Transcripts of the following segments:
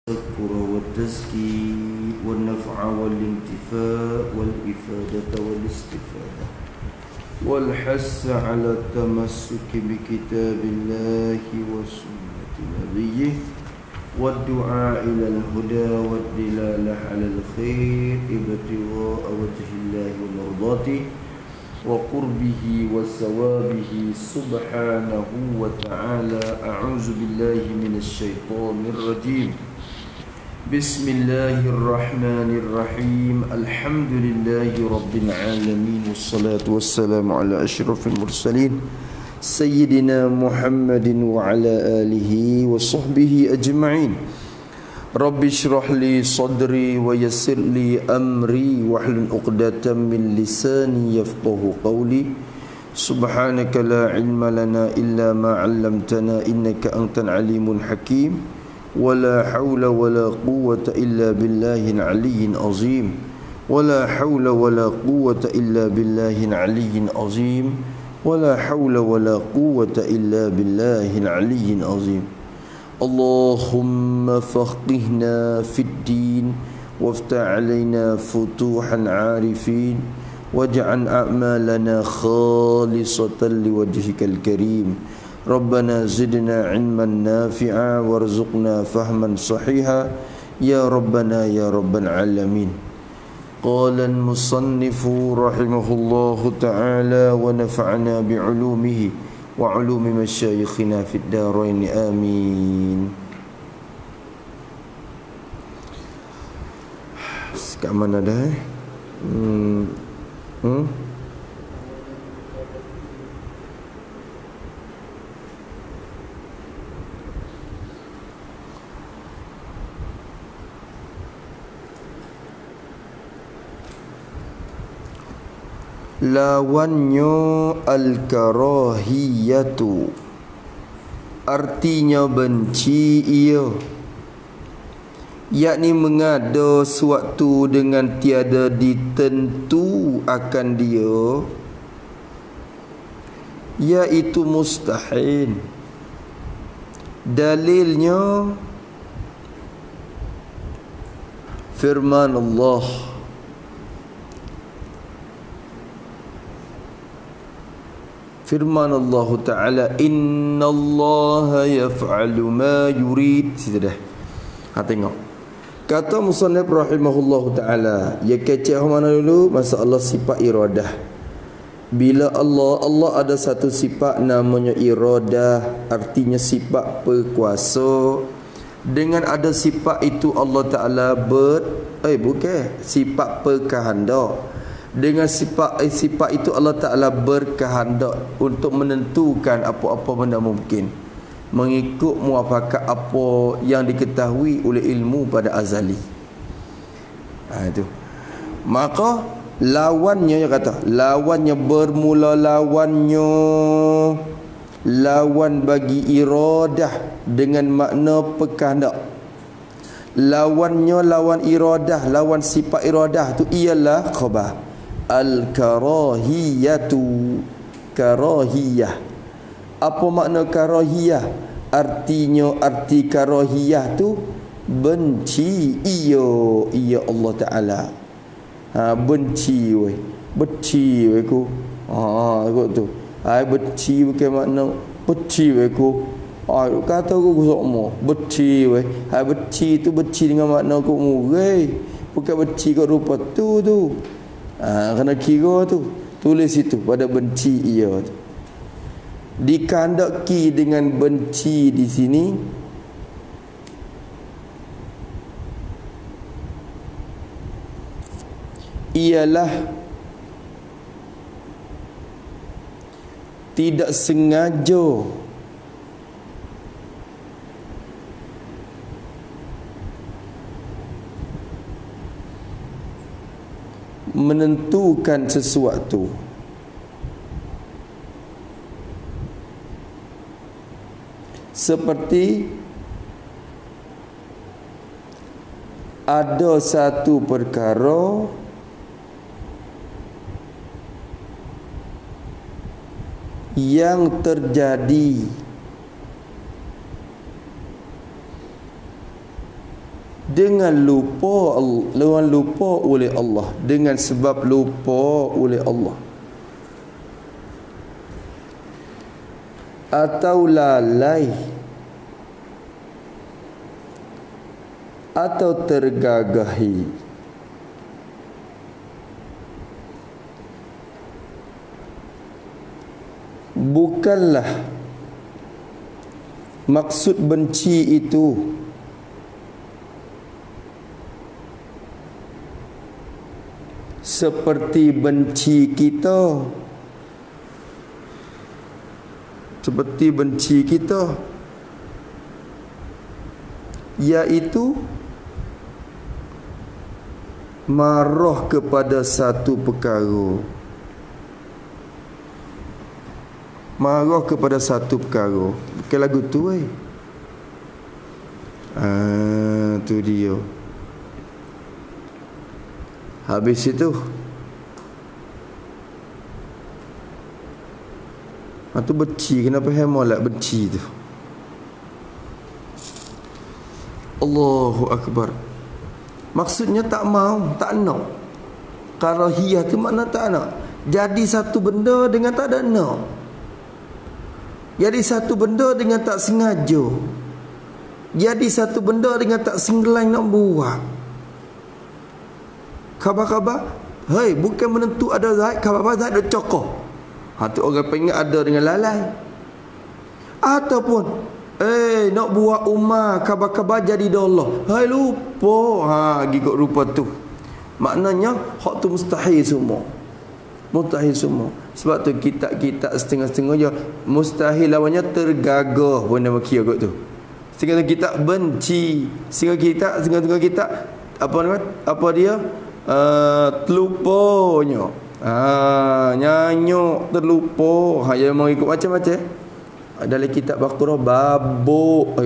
التذكر والتزكي والنفع والانتفاء والإفادة والاستفادة والحث على التمسك بكتاب الله وسنة نبيه والدعاء إلى الهدى والدلالة على الخير ابتغاء وجه الله ومرضاته وقربه وثوابه سبحانه وتعالى. أعوذ بالله من الشيطان الرجيم. بسم الله الرحمن الرحيم. الحمد لله رب العالمين والصلاة والسلام على أشرف المرسلين سيدنا محمد وعلى آله وصحبه أجمعين. رب اشرح لي صدري ويسر لي أمري واحلل عقدة من لساني يفقه قولي. سبحانك لا علم لنا إلا ما علمتنا إنك أنت العليم الحكيم. ولا حول ولا قوة إلا بالله العلي العظيم. ولا حول ولا قوة إلا بالله العلي العظيم. ولا حول ولا قوة إلا بالله العلي العظيم. اللهم فقهنا في الدين وافتح علينا فتوح العارفين واجعل أعمالنا خالصة لوجهك الكريم. ربنا زدنا علما نافعا وارزقنا فهما صحيحا يا ربنا يا رب العالمين. قال المصنف رحمه الله تعالى ونفعنا بعلومه وعلوم مشايخنا في الدارين آمين. Kat mana dah Lawannya al-karahiyatu, artinya benci ia, yakni mengada suatu dengan tiada ditentu akan dia, iaitu mustahil. Dalilnya firman Allah, firman Allah Ta'ala, Inna Allah yaf'alu ma yurid. Situ dah. Tengok. Kata musannif rahimahullah Ta'ala, ya kecek mana dulu? Masalah sifat iradah. Bila Allah ada satu sifat namanya iradah, artinya sifat berkuasa. Dengan ada sifat itu Allah Ta'ala sifat berkehendak. Dengan sifat itu Allah Ta'ala berkehendak untuk menentukan apa-apa benda mungkin mengikut muafakat apa yang diketahui oleh ilmu pada azali. Itu. Maka lawannya, dia kata lawannya, bermula lawan bagi iradah dengan makna berkehendak. Lawan iradah, lawan sifat iradah tu ialah khabar al-karahiyatu, karahiyah. Apa makna karahiyah? Arti karahiyah tu benci ia Allah Ta'ala. Benci weh ku. Kot tu. Benci bukan makna benci weh ku. Kata aku semua benci weh. Benci tu benci dengan makna ku murai. Bukan benci kat rupa tu. Kena kira tu. Tulis itu pada benci ia tu. Dikandaki dengan benci di sini ialah tidak sengaja menentukan sesuatu. Seperti ada satu perkara yang terjadi dengan lupa oleh Allah, dengan sebab lupa oleh Allah, atau lalai atau tergagahi. Bukanlah maksud benci itu seperti benci kita, iaitu marah kepada satu perkara. Bukan lagu tu tu dia. Habis itu tu benci. Kenapa hemolat benci tu? Allahu Akbar. Maksudnya tak mau, tak nak. Karahiyah tu makna tak nak. Jadi satu benda dengan tak ada nak. Jadi satu benda dengan tak sengaja. Jadi satu benda dengan tak senggelang nak buat. Khabar-khabar, hei, bukan menentu ada zat, khabar-khabar zat ada cokoh. Tu orang pengen ada dengan lalai. Ataupun nak buat umar, khabar-khabar jadi dollah. Hei, lupa. Gigot rupa tu. Maknanya hak tu mustahil semua. Sebab tu kitab-kitab setengah-setengah je mustahil lawannya tergagah pun nama kira kot tu. Setengah kitab benci, setengah kitab apa dia? Terlupanya. Nyanyuk terlupa. Yang mau ikut macam-macam. Dalam kitab Baqarah babuk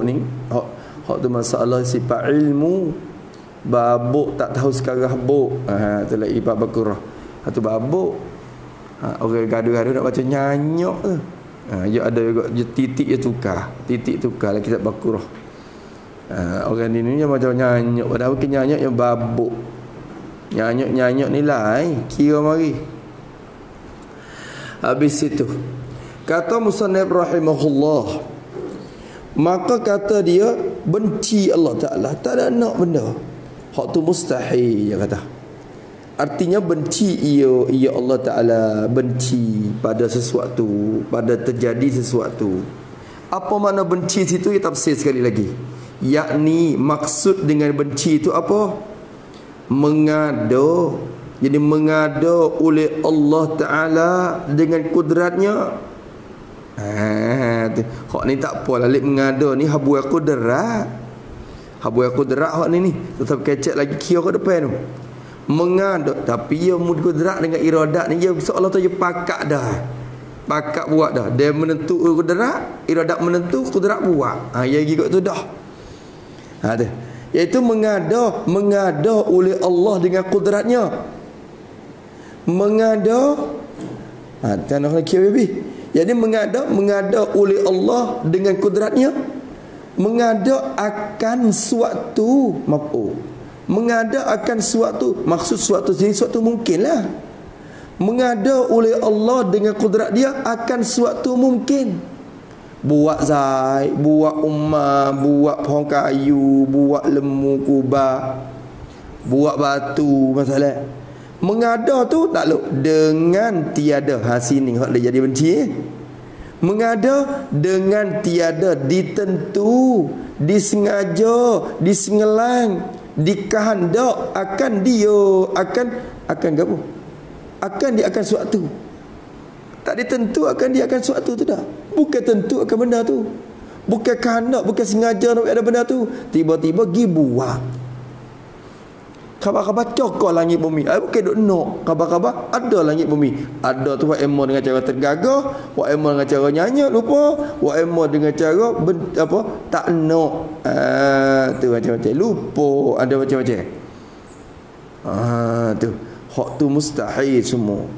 ni hak tu masalah sifat ilmu. Babuk tak tahu sekarang buk. Tu lah ibad Baqarah. Tu babuk. Orang gaduh-gaduh nak baca nyanyuk tu. Ya ada juga titik dia tukar. Titik tukar dalam kitab Baqarah. Orang ni macam nyanyuk, padahal bukan nyanyuk yang babuk. Nyanyuk ni lain, kira mari. Habis itu kata musannif rahimahullah, maka kata dia benci Allah Ta'ala, tak ada nak benda. Hak tu mustahil dia kata. Artinya benci ia Allah Ta'ala, benci pada sesuatu, pada terjadi sesuatu. Apa makna benci situ? Kita tafsir sekali lagi. Yakni maksud dengan benci itu apa? Mengada. Jadi mengada oleh Allah Ta'ala dengan kudratnya. Hak ni tak apa lah, mengada ni habu kudrat. Hak ni tetap kecek lagi kira ke depan tu. Mengada, tapi ia kudrat dengan iradat ni, dia seolah tu dia pakak dah. Pakak buat dah. Dia menentu kudrat, iradat menentu, kudrat buat. Ya gitu tu dah. Ada. Iaitu mengada oleh Allah dengan kudratnya. Mengada tak nak kira baby. Jadi mengada oleh Allah dengan kudratnya. Mengada akan suatu mengada akan suatu, maksud suatu jadi suatu mungkinlah. Mengada oleh Allah dengan kudrat dia akan suatu mungkin. Buat zai, buat ummah, buat pohon kayu, buat lembu kubah, buat batu, masalah. Mengada tu tak luk dengan tiada. Sini hak dia jadi benci. Mengada dengan tiada, ditentu, disengaja, disengelang, dikehendak akan dia, akan apa? Akan dia akan suatu. Tak ditentu akan dia akan suatu tu dah. Bukan tentu akan benda tu. Bukan kehendak, bukan sengaja nak ada benda tu. Tiba-tiba pergi buat. Khabar-khabar cokor langit bumi. Bukan duk nak. Khabar-khabar ada langit bumi. Ada tu buat emo dengan cara tergagah, buat emo dengan cara nyanyi lupa, buat emo dengan cara tak nak. Tu macam-macam. Lupa, ada macam-macam. Tu hak tu mustahil semua.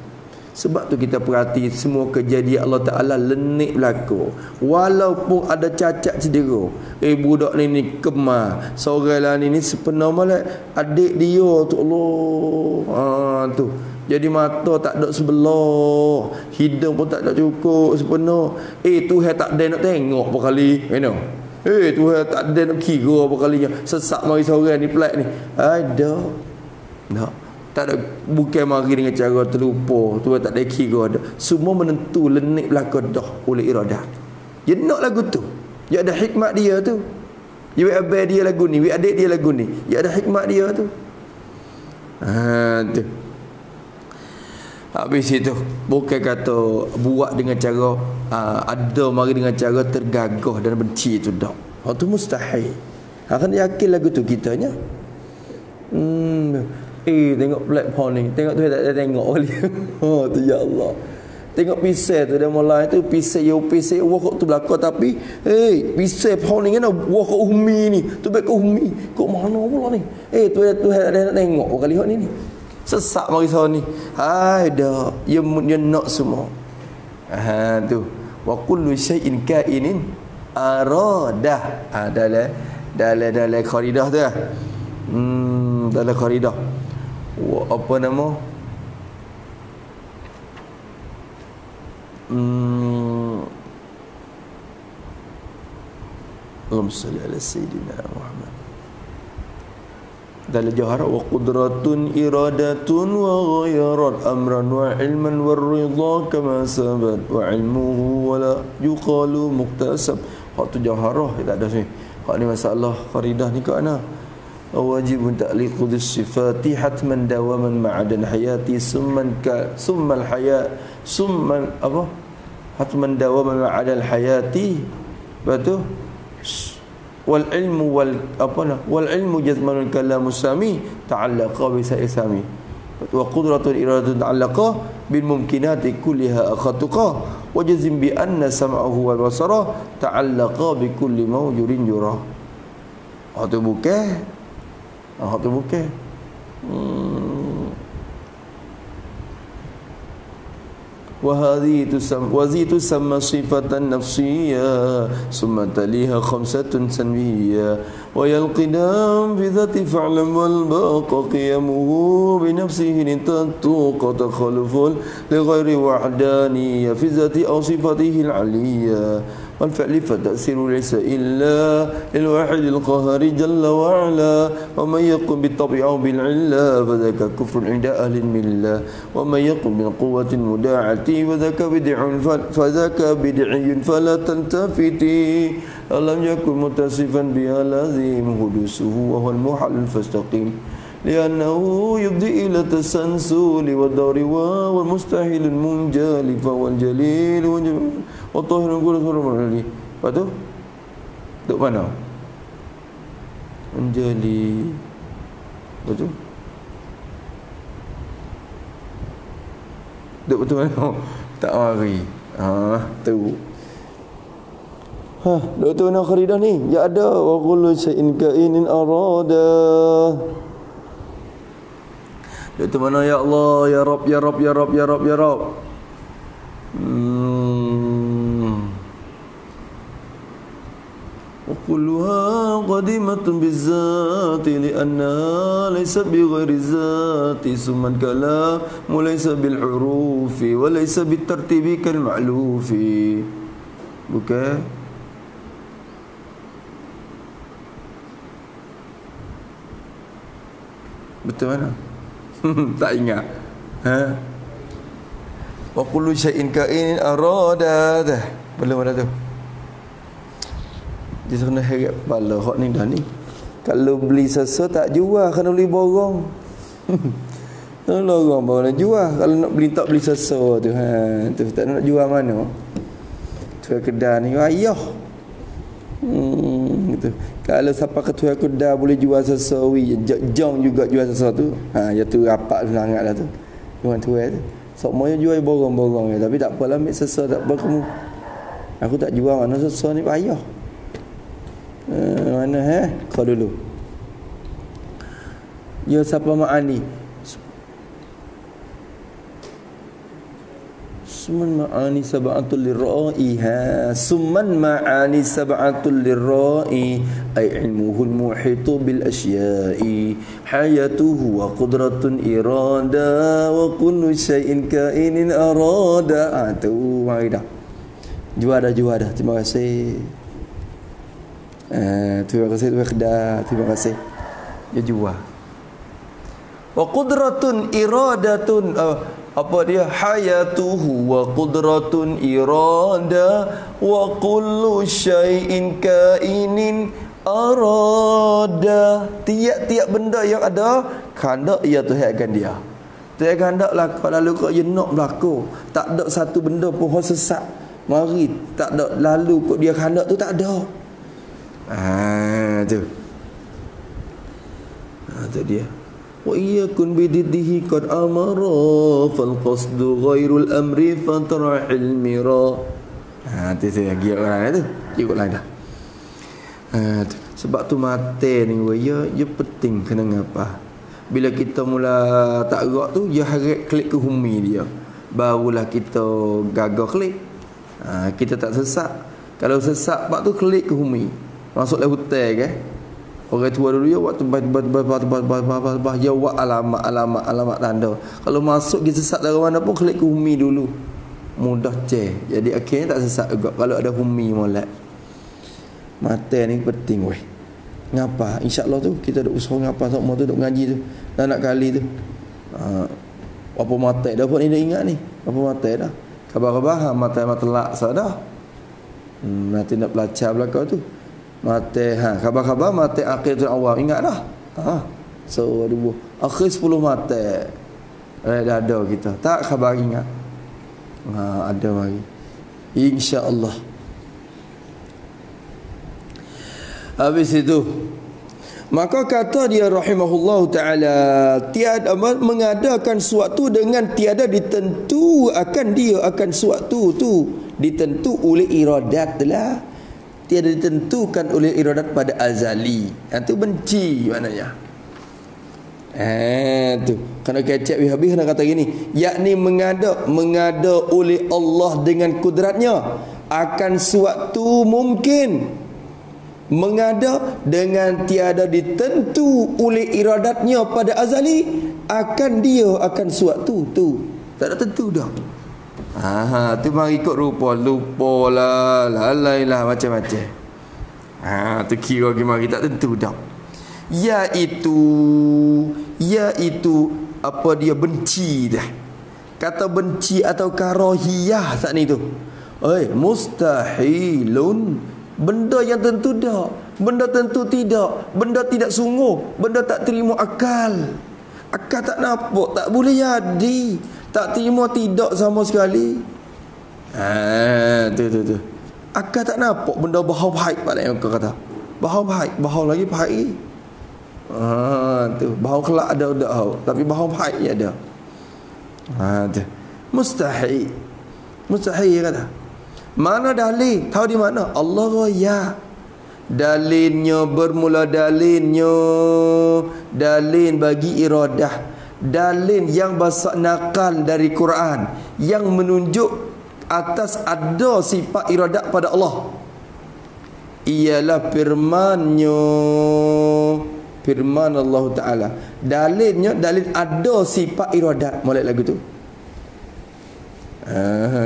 Sebab tu kita perhati semua kejadian Allah Ta'ala lenik berlaku. Walaupun ada cacat cedera. Budak ni kemar. Seorang lah ni sepenuh malah adik dia tu Allah. Tu. Jadi mata tak ada sebelah. Hidung pun tak ada cukup sepenuh. Tuhan tak ada nak tengok apa kali. Tuhan tak ada nak kira apa kalinya. Sesak mari seorang ni pelat ni. Ada. Tak. Tak ada, bukan mari dengan cara terlupa, tu tak ada kira dah. Semua menentu lenik belaka dah oleh iradah. Dia nak lagu tu. Dia ada hikmat dia tu. Dia abang dia lagu ni, adik dia lagu ni. Dia ada hikmat dia tu. Tu. Habis itu bukan kata buat dengan cara ada mari dengan cara tergagah dan benci tu dah. Tu mustahil. Akan yakin lagu tu kitanya. Tengok platform ni. Tengok tu tak ada tengok kali. Tu ya Allah. Tengok pisau tu dia mulai tu pisau wah tu belakang tapi pisau pohon ni kan wah kat umi ni. Tu baik kat umi. Kok mana pula ni? Tu ada nak tengok kali hak ni. Sesak mari sah ni. Dah. Dia nak semua. Tu. Wa kullu syai'in kainin aradah. Dalam kharidah tu lah. Dalam kharidah. Apa nama? Allahumma salli ala sayyidina Muhammad. Dalam jahara wa qudratun iradatun wa ghayarat amran wa ilman wa ridha kama sabat wa ilmuhu wa la yuqalu muktasab. Hak tu jahara tak ada sini. Hak ni masalah kharidah ni kat mana? Wajib ta'liqu bis-sifati hatman dawaman ma'adan hayati summan hayat summan apa hatman dawaman ma'adan hayati betul wal ilmu wal ilmu jazmanul kalam sami ta'allaqa bi sa'isami wa qudratul iradatu ta'allaqa bil mumkinati kulliha akhatuqa wa jazim bi anna sam'ahu wal basara ta'allaqa bi kulli mawjudin yura. Itu bukan tu bukan. وهذه تسمى صفة نفسية ثم تليها خمسة سنوية ويلقدام بذات فعلا والباقى قيامه بنفسه لتنطق تخلف لغير وحدانية في ذات أو صفته العلية والفعل فتأثير ليس إلا للواحد القهار جل وعلا ومن يقم بالطبع أو بالعلة فذاك كفر عند أهل الملة ومن يقم بالقوة المداعة فذاك بدعي فلا تلتفتي ألم يكن متصفا بها لازم حدوثه وهو المحل فاستقيم لأنه يبدي إلى التسلسل والدور والمستحيل المنجل فهو الجليل والطاهر كل صورة مرحلي. Lepas tu duduk mana? Menjali. Betul? Duduk betul mana? Tak mari. Tu. Duduk tu mana kharidah ni? Ya ada. Wa kullu syai'in kainin arada. Duduk tu mana ya Allah, ya Rabb, ya Rabb, ya Rabb, ya Rabb, ya Rabb. وكلها قديمة بالذات لأنها ليست بغير الذات ثم الكلام وليس بالحروف وليس بالترتيب كالمعلوف. Bukan? Betul mana? Tak ingat. Wa kullu syai'in kainin arada. Belum ada tu. Dia kena heret kepala hak ni dah ni. Kalau beli sesuatu tak jual, kena beli borong. Kalau lorong baru nak jual. Kalau nak beli tak beli sesuatu tu. Tu tak nak jual mana? Tuan kedai ni ayah. Gitu. Kalau siapa ketua kedai boleh jual sesuatu, jong juga jual sesuatu. Ya tu rapat sangat dah tu. Tuan tuan tu. Semua jual borong-borong je. Tapi tak apalah, ambil sesuatu tak apa kamu. Aku tak jual mana sesuatu ni payah. Mana kau dulu. Ya siapa ma'ani? Summan ma'ani sab'atul lirra'iha. Summan ma'ani sab'atul lirra'i ay ilmuhul muhitu bil asya'i hayatuhu wa qudratun irada wa kullu syai'in kainin arada. Tu mari dah. Juara. Terima kasih. Terima kasih Tuan. Terima kasih. Dia jual. Wa qudratun iradatun apa dia hayatuhu wa qudratun irada wa kullu syai'in kainin arada. Tiap-tiap benda yang ada kehendak ia Tuhan akan dia. Tuhan kehendak laku lalu kok dia nak berlaku. Tak ada satu benda pun sesat mari tak ada lalu kok dia kehendak tu tak ada. Tu dia. Wa iyakun bididdihi qad amara fal qasdu ghairul amri fatarahil mira. Tu lagi orang tu ikut lain dah. Sebab tu mati ni ya penting kena ngapa. Bila kita mula tak gerak tu dia harap klik ke humi dia. Barulah kita gagah klik. Kita tak sesat. Kalau sesat pak tu klik ke humi. Masuklah hutan kan. Orang tua dulu ya waktu ya buat alamat tanda. Kalau masuk dia sesat dari mana pun klik ke humi dulu. Mudah cek. Jadi akhirnya tak sesat juga kalau ada humi molek. Mata ni penting weh. Ngapa? Insya-Allah tu kita duk usaha ngapa semua tu duk ngaji tu. Dan nak kali tu. Apa mata dah pun ni ingat ni. Apa mata dah. Khabar-khabar mata telak sadah. Nanti nak belajar belakang tu. Mati khabar-khabar mati akhir awal ingat dah. So akhir 10 mati dah ada kita tak khabar ingat. Ada lagi insya-Allah. Habis itu maka kata dia rahimahullahu taala tiada mengadakan suatu dengan tiada ditentu akan dia akan suatu tu ditentu oleh iradat lah. Tiada ditentukan oleh iradat pada azali. Itu benci maknanya. Tu. Kena kecek habis nak kata gini, yakni mengada oleh Allah dengan kudratnya akan suatu mungkin. Mengada dengan tiada ditentu oleh iradatnya pada azali akan dia akan suatu tu. Tak ada tentu dah. Tu mari ikut lupa lah, lalai lah macam-macam. Tu kira mari tak tentu dah. Iaitu apa dia benci dah. Kata benci atau karahiyah saat ni tu. Mustahilun. Benda yang tentu dah, benda tentu tidak, benda tidak sungguh, benda tak terima akal. Akal tak nampak, tak boleh jadi. Tak terima tidak sama sekali. Tu. Akal tak nampak benda bahau baik pada yang kau kata. Bahau baik, bahau lagi baik. Tu. Bahau kelak ada tapi bahau baik ya ada. Tu. Mustahil. Mustahil kata. Mana dalil? Tahu di mana? Allah raya. Dalilnya bermula dalin bagi iradah. Dalil yang basah nakal dari Quran yang menunjuk atas ada sifat iradat pada Allah ialah firman Allah Ta'ala. Dalilnya dalil ada sifat iradat. Molek lagu tu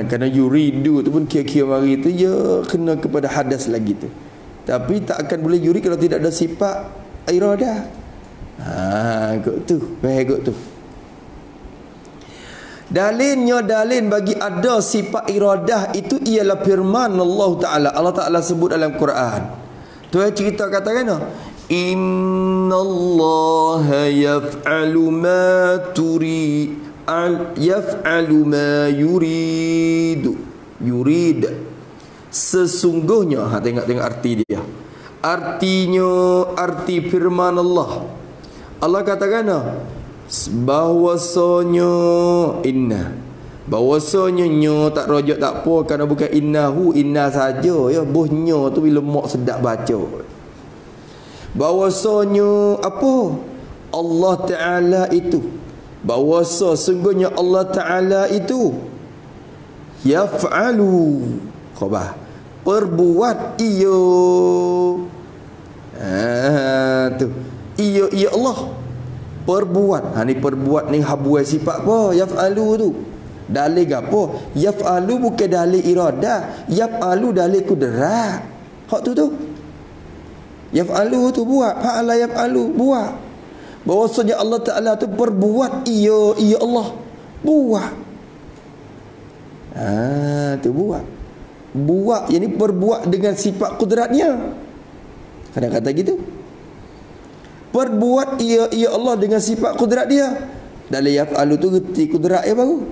kerana yuridu tu pun kira-kira mari tu ya kena kepada hadas lagi tu. Tapi tak akan boleh yuri kalau tidak ada sifat iradah. Kot tu, baik tu. Dalilnya dalil bagi ada sifat iradah itu ialah firman Allah Ta'ala. Allah Ta'ala sebut dalam Quran. Tu cerita katakan innallaha yaf'alu ma yaf'alu ma yurid. Sesungguhnya tengok arti dia. Artinya arti firman Allah. Allah katakan bahwasanya bahwasanya tak rojak tak apa kerana bukan inna saja ya buhnya tu bila mak sedap baca. Bahwasanya apa? Allah Ta'ala itu. Bahwasa sungguhnya Allah Ta'ala itu Yaf'alu khabar perbuat iyo. Tu iyo ya Allah perbuat. Ni perbuat ni habuai sifat apa? Yaf'alu tu dalil gapo? Yaf'alu bukan dalil iradah, yaf'alu dalil kudrat. Hak tu yaf'alu tu buat, fa'ala yaf'alu buat. Bahawasanya Allah Ta'ala tu perbuat iyo Allah buat. Tu buat yang ni perbuat dengan sifat kudratnya. Kadang kata gitu, perbuat ia Allah dengan sifat kudrat dia. Dalam yaf'alu tu reti kudrat baru.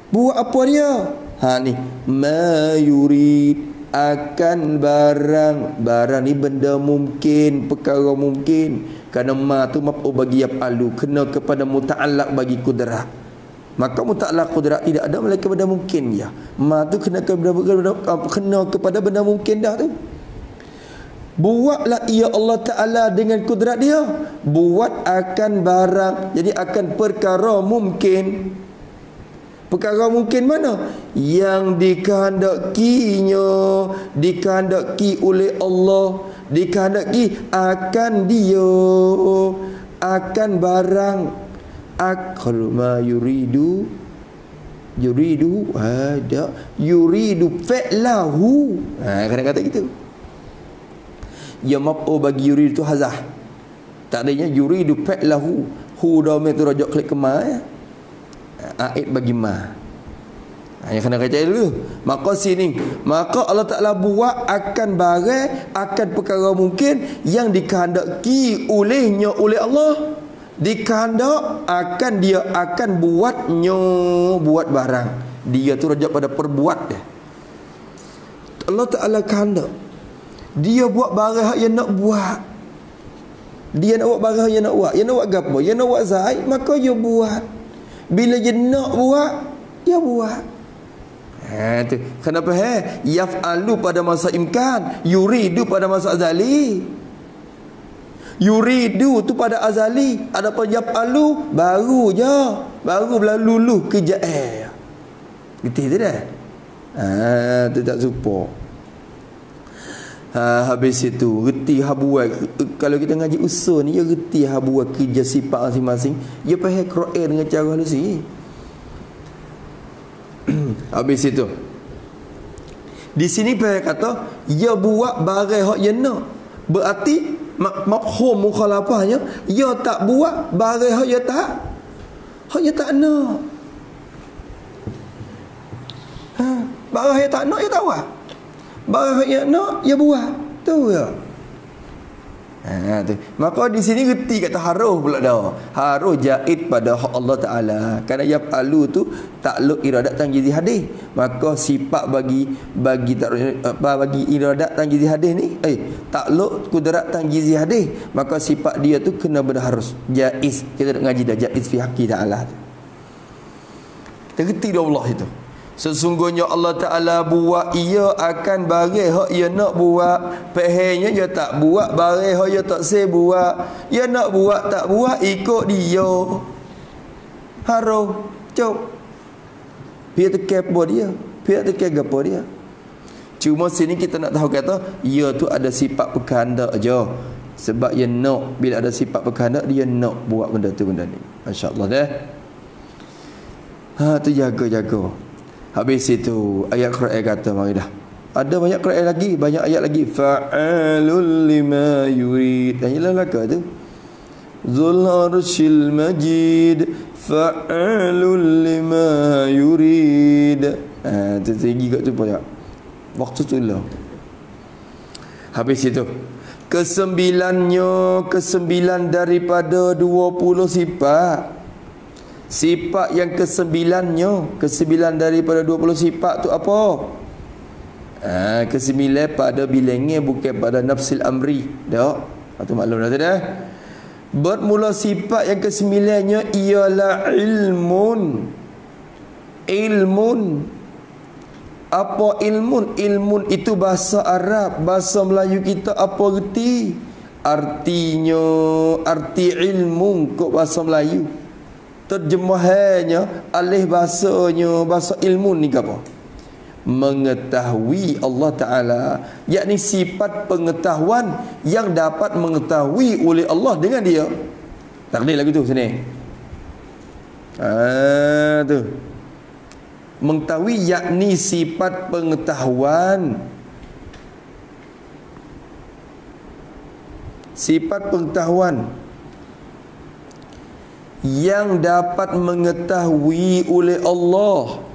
Buat apa dia? Ni ma yurid, akan barang ni benda mungkin, perkara mungkin. Kerana ma tu maf'ul bagi yaf'alu, kena kepada muta'allaq bagi kudrat. Maka muta'allaq kudrat tidak ada melainkan benda mungkin ya. Ma tu kena kepada benda mungkin dah tu. Buatlah ia Allah Ta'ala dengan kudrat dia. Buat akan barang, jadi akan perkara mungkin. Perkara mungkin mana? Yang dikehendakinya, dikehendaki oleh Allah, dikehendaki akan dia, akan barang. Akal ma yuridu ada yuridu fi'lahu. Kadang kata gitu. Ya maf'ul bagi yuridu tu hazah. Tak adanya yuridu fi'lahu. Hu dhamir tu rajak klik ke ma ya. Aid bagi ma. Yang kena kata dulu. Maka sini, maka Allah Ta'ala buat akan barang, akan perkara mungkin yang dikehendaki olehnya oleh Allah. Dikehendak akan dia akan buatnya, buat barang. Dia tu rajak pada perbuat dia. Allah Ta'ala kehendak dia buat barang yang nak buat. Dia nak buat barang yang nak buat. Yang nak buat apa? Yang nak buat zaid, maka dia buat. Bila dia nak buat, dia buat. Tu. Kenapa yaf'alu pada masa imkan, yuridu pada masa azali. Yuridu tu pada azali. Adapun yaf'alu baru je. Baru berlalu kerja Getih tu dah. Tu tak support. Habis itu reti habuat. Kalau kita ngaji usul ni, dia reti habuat kerja sifat masing-masing. Dia faham Quran dengan cara halus ni. Habis itu di sini faham kata dia buat barang hak yang nak. Berarti mafhum mukhalafahnya, dia tak buat barang hak dia tak nak. Barang yang tak nak dia tak buat. Barang yang nak dia buat. Tu ya. Tu. Maka di sini reti kata harus pula dah. Harus jaid pada hak Allah Taala. Kerana yaf'alu tu takluk iradat tanjizi hadis. Maka sifat bagi iradat tanjizi hadis ni takluk kudrat tanjizi hadis. Maka sifat dia tu kena benar harus jaiz. Kita nak ngaji dah jaiz fi haqqi Taala. Terreti dah Allah itu. Sesungguhnya Allah Ta'ala buat ia akan barang hak ia nak buat. Fahimnya dia tak buat barang hak ia tak saya buat. Dia nak buat tak buat ikut dia. Harus cop. Dia terkepo dia. Dia terkepo dia. Cuma sini kita nak tahu kata ia tu ada sifat berkehendak je. Sebab dia nak, bila ada sifat berkehendak dia nak buat benda tu benda ni. Masya-Allah dah. Tu jaga-jaga. Habis itu ayat Quran kata mari dah. Ada banyak Quran lagi, banyak ayat lagi. Fa'alul lima yurid. Dan ialah laka tu. Zul arshil majid. Fa'alul lima yurid. Tu tinggi kat tu banyak. Waktu tu lah. Habis itu kesembilan daripada 20 sifat. Sifat yang kesembilan daripada 20 sifat tu apa? Kesembilan pada bilangnya bukan pada nafsil amri. Dah. Itu maklum dah dah. Bermula sifat yang kesembilannya ialah ilmun. Apa ilmun? Ilmun itu bahasa Arab, bahasa Melayu kita apa reti? Artinya arti ilmu kok bahasa Melayu. terjemahannya alih bahasanya, bahasa ilmu ni apa? Mengetahui Allah Ta'ala, yakni sifat pengetahuan yang dapat mengetahui oleh Allah dengan dia. Takdir lagu tu sini. Tu. Mengetahui yakni sifat pengetahuan. Sifat pengetahuan yang dapat mengetahui oleh Allah.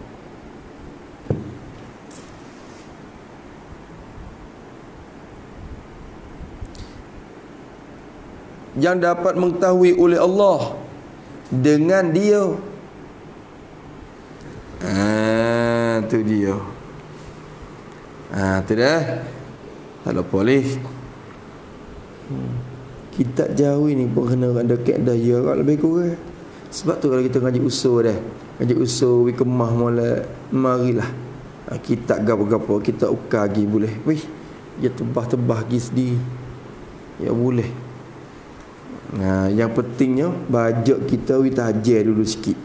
Yang dapat mengetahui oleh Allah dengan dia. Tu dia. Tu dah. Kalau boleh kitab jauh ni pun kena ada kaedah ya kat lebih kurang. Sebab tu kalau kita ngaji usul dah, ngaji usul wi kemah molek, marilah kitab gapo-gapo kita ukar lagi boleh. Wih, dia tebah-tebah lagi sedih. Ya boleh. Yang pentingnya bajet kita wi tajir dulu sikit.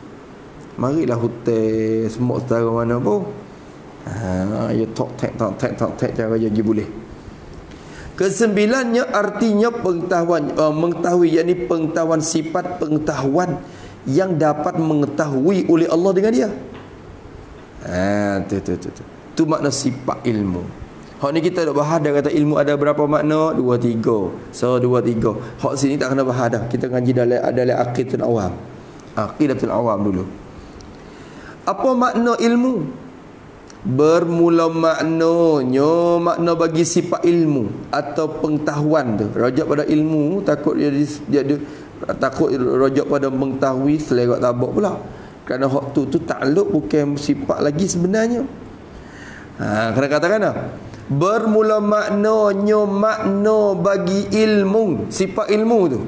Marilah hotel semua setara mana pun. Ya tok tek cara jadi boleh. Kesembilannya artinya pengetahuan, mengetahui, yakni pengetahuan, sifat pengetahuan yang dapat mengetahui oleh Allah dengan dia. Tu makna sifat ilmu. Hak ni kita dah bahas dah, kata ilmu ada berapa makna? 2 3. So 2 3. Hak sini tak kena bahas dah. Kita ngaji dalam aqidatul awam. Aqidatul awam dulu. Apa makna ilmu? Bermula maknanya, makna bagi sifat ilmu atau pengetahuan tu. Rajak pada ilmu, takut dia takut rajak pada mengetahui selerak tabak pula. Kerana hak tu takluk bukan sifat lagi sebenarnya. Kena katakan dah. Bermula maknanya, makna bagi ilmu, sifat ilmu tu.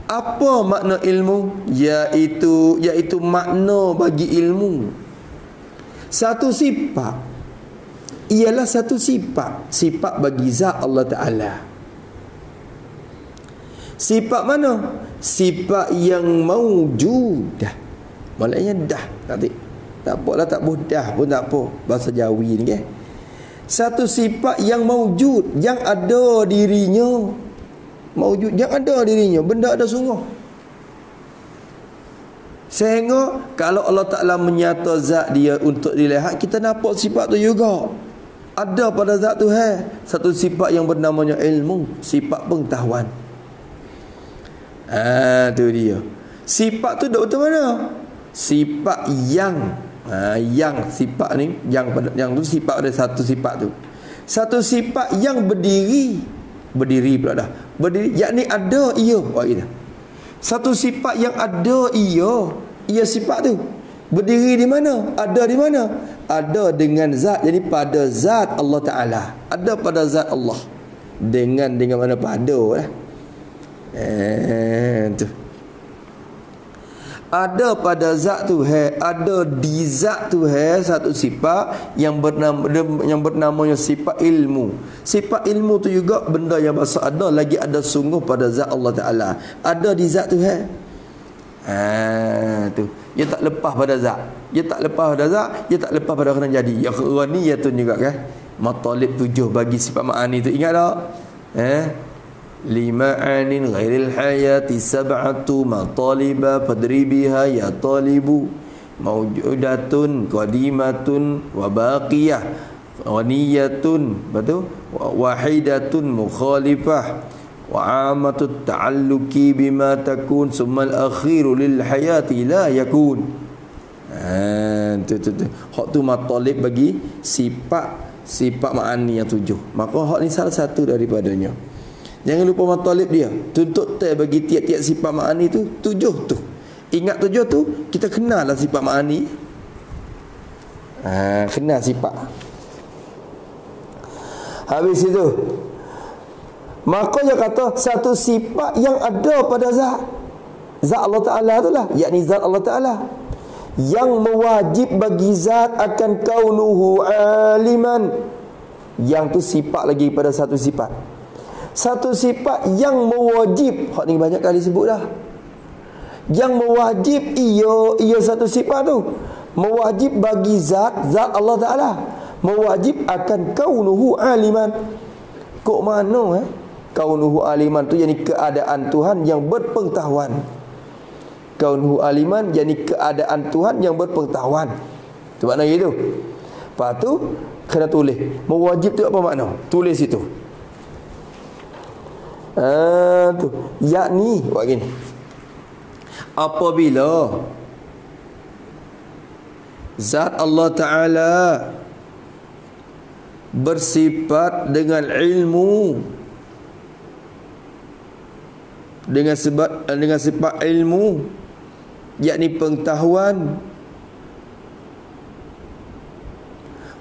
Apa makna ilmu? Iaitu makna bagi ilmu. Satu sifat ialah satu sifat bagi zat Allah Ta'ala. Sifat mana? Sifat yang maujudah. Maknanya dah tak apalah, tak dah pun tak apa, bahasa Jawi ni kan. Satu sifat yang maujud, yang ada dirinya. Maujud, yang ada dirinya, benda ada sungguh. Sehingga kalau Allah Ta'ala menyata zat dia untuk dilihat, kita nampak sifat tu juga ada pada zat tu. Satu sifat yang bernamanya ilmu, sifat pengetahuan. Tu dia. Sifat tu duduk mana? Sifat yang sifat ni, yang tu sifat ada satu sifat tu. Satu sifat yang berdiri pula dah. Berdiri, yakni ada ia. Satu sifat yang ada ia sifat tu. Berdiri di mana? Ada di mana? Ada dengan zat. Jadi pada zat Allah Ta'ala. Ada pada zat Allah. Dengan mana pada lah. Tu. Ada pada zat tu, ada di zat tu, satu sifat yang bernamanya sifat ilmu. Sifat ilmu tu juga benda yang bahasa ada, lagi ada sungguh pada zat Allah Ta'ala. Ada di zat tu. Tu. Dia tak lepas pada zat. Dia tak lepas pada kena jadi. Ya ghaniyatun juga kan. Matalib 7 bagi sifat ma'ani tu. Ingat tak? Lima'anin ghairil hayati sab'atu mataliba fadribiha ya talibu mawjudatun qadimatun wa baqiyah ghaniyatun, betul, wahidatun mukhalifah wa amatut ta'alluqi bima takun summal akhiru lil hayati la yakun. Hak tu matalib bagi sifat ma'ani yang 7. Maka hak ni salah satu daripadanya. Jangan lupa matalib dia. Tuntut bagi tiap-tiap sifat ma'ani tu 7 tu. Ingat 7 tu, kita kenal lah sifat ma'ani. Kenal sifat. Habis itu, maka dia kata satu sifat yang ada pada zat Allah Ta'ala tu lah, yakni zat Allah Ta'ala, yang mewajib bagi zat akan kaunuhu aliman. Yang tu sifat lagi pada satu sifat. Satu sifat yang mewajib. Hak ni banyak kali sebut dah. Yang mewajib ia satu sifat tu. Mewajib bagi zat Allah Ta'ala. Mewajib akan kaunuhu aliman. Kok mana kaunuhu aliman tu yakni keadaan Tuhan yang berpengetahuan. Kaunuhu aliman yakni keadaan Tuhan yang berpengetahuan. Tu makna gitu. Lepas tu kena tulis. Mewajib tu apa makna? Tulis itu. Tu yakni buat gini. Apabila zat Allah Ta'ala bersifat dengan ilmu, dengan sifat ilmu, yakni pengetahuan,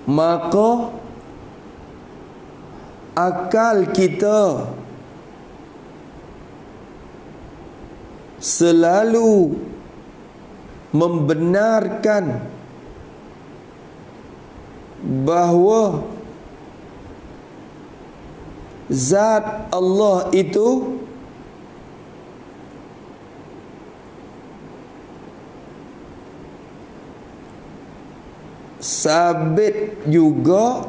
maka akal kita selalu membenarkan bahawa zat Allah itu sabit juga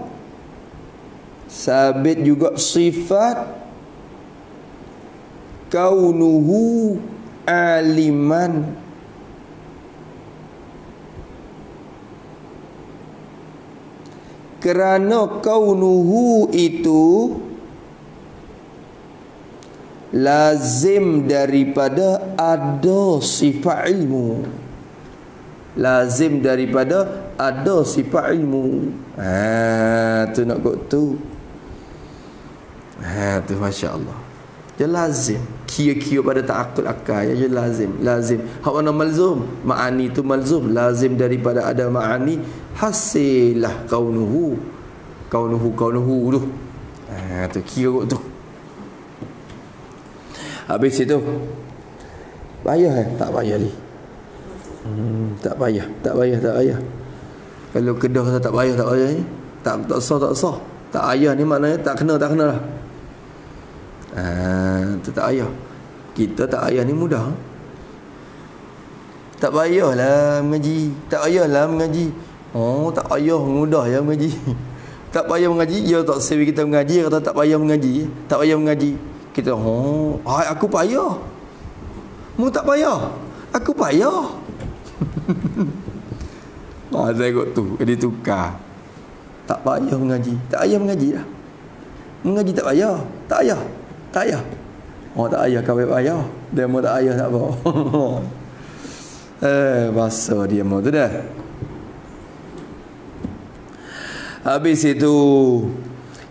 sifat kaunuhu aliman, kerana kaunuhu itu lazim daripada ada sifat ilmu. Lazim daripada ada sifat ilmu. Tu nak kok tu. Tu masya-Allah. Dia lazim. Kira-kira pada ta'aqqul akal ya, lazim. Hak mana malzum? Ma'ani tu malzum, lazim daripada ada ma'ani, hasilah kaunuhu tu. Tu kira tu. Habis itu payah tak payah ni. Tak payah. Kalau kedah tak payah ni, tak sah. Tak payah ni maknanya tak kena lah. Tu tak payah. Kita tak payah ni mudah. Tak payahlah mengaji. Tak payah mudah ya mengaji. Tak payah mengaji, dia tak sewi kita mengaji, kata tak payah mengaji. Kita aku payah. Mu tak payah. Aku payah. Saya kot tu, dia tukar. Tak payah mengaji. Tak payah mengaji dah. Mengaji tak payah. Tak payah. Tak payah kau payah. Dia mau tak payah tak apa. Bahasa dia mau tu dah. Habis itu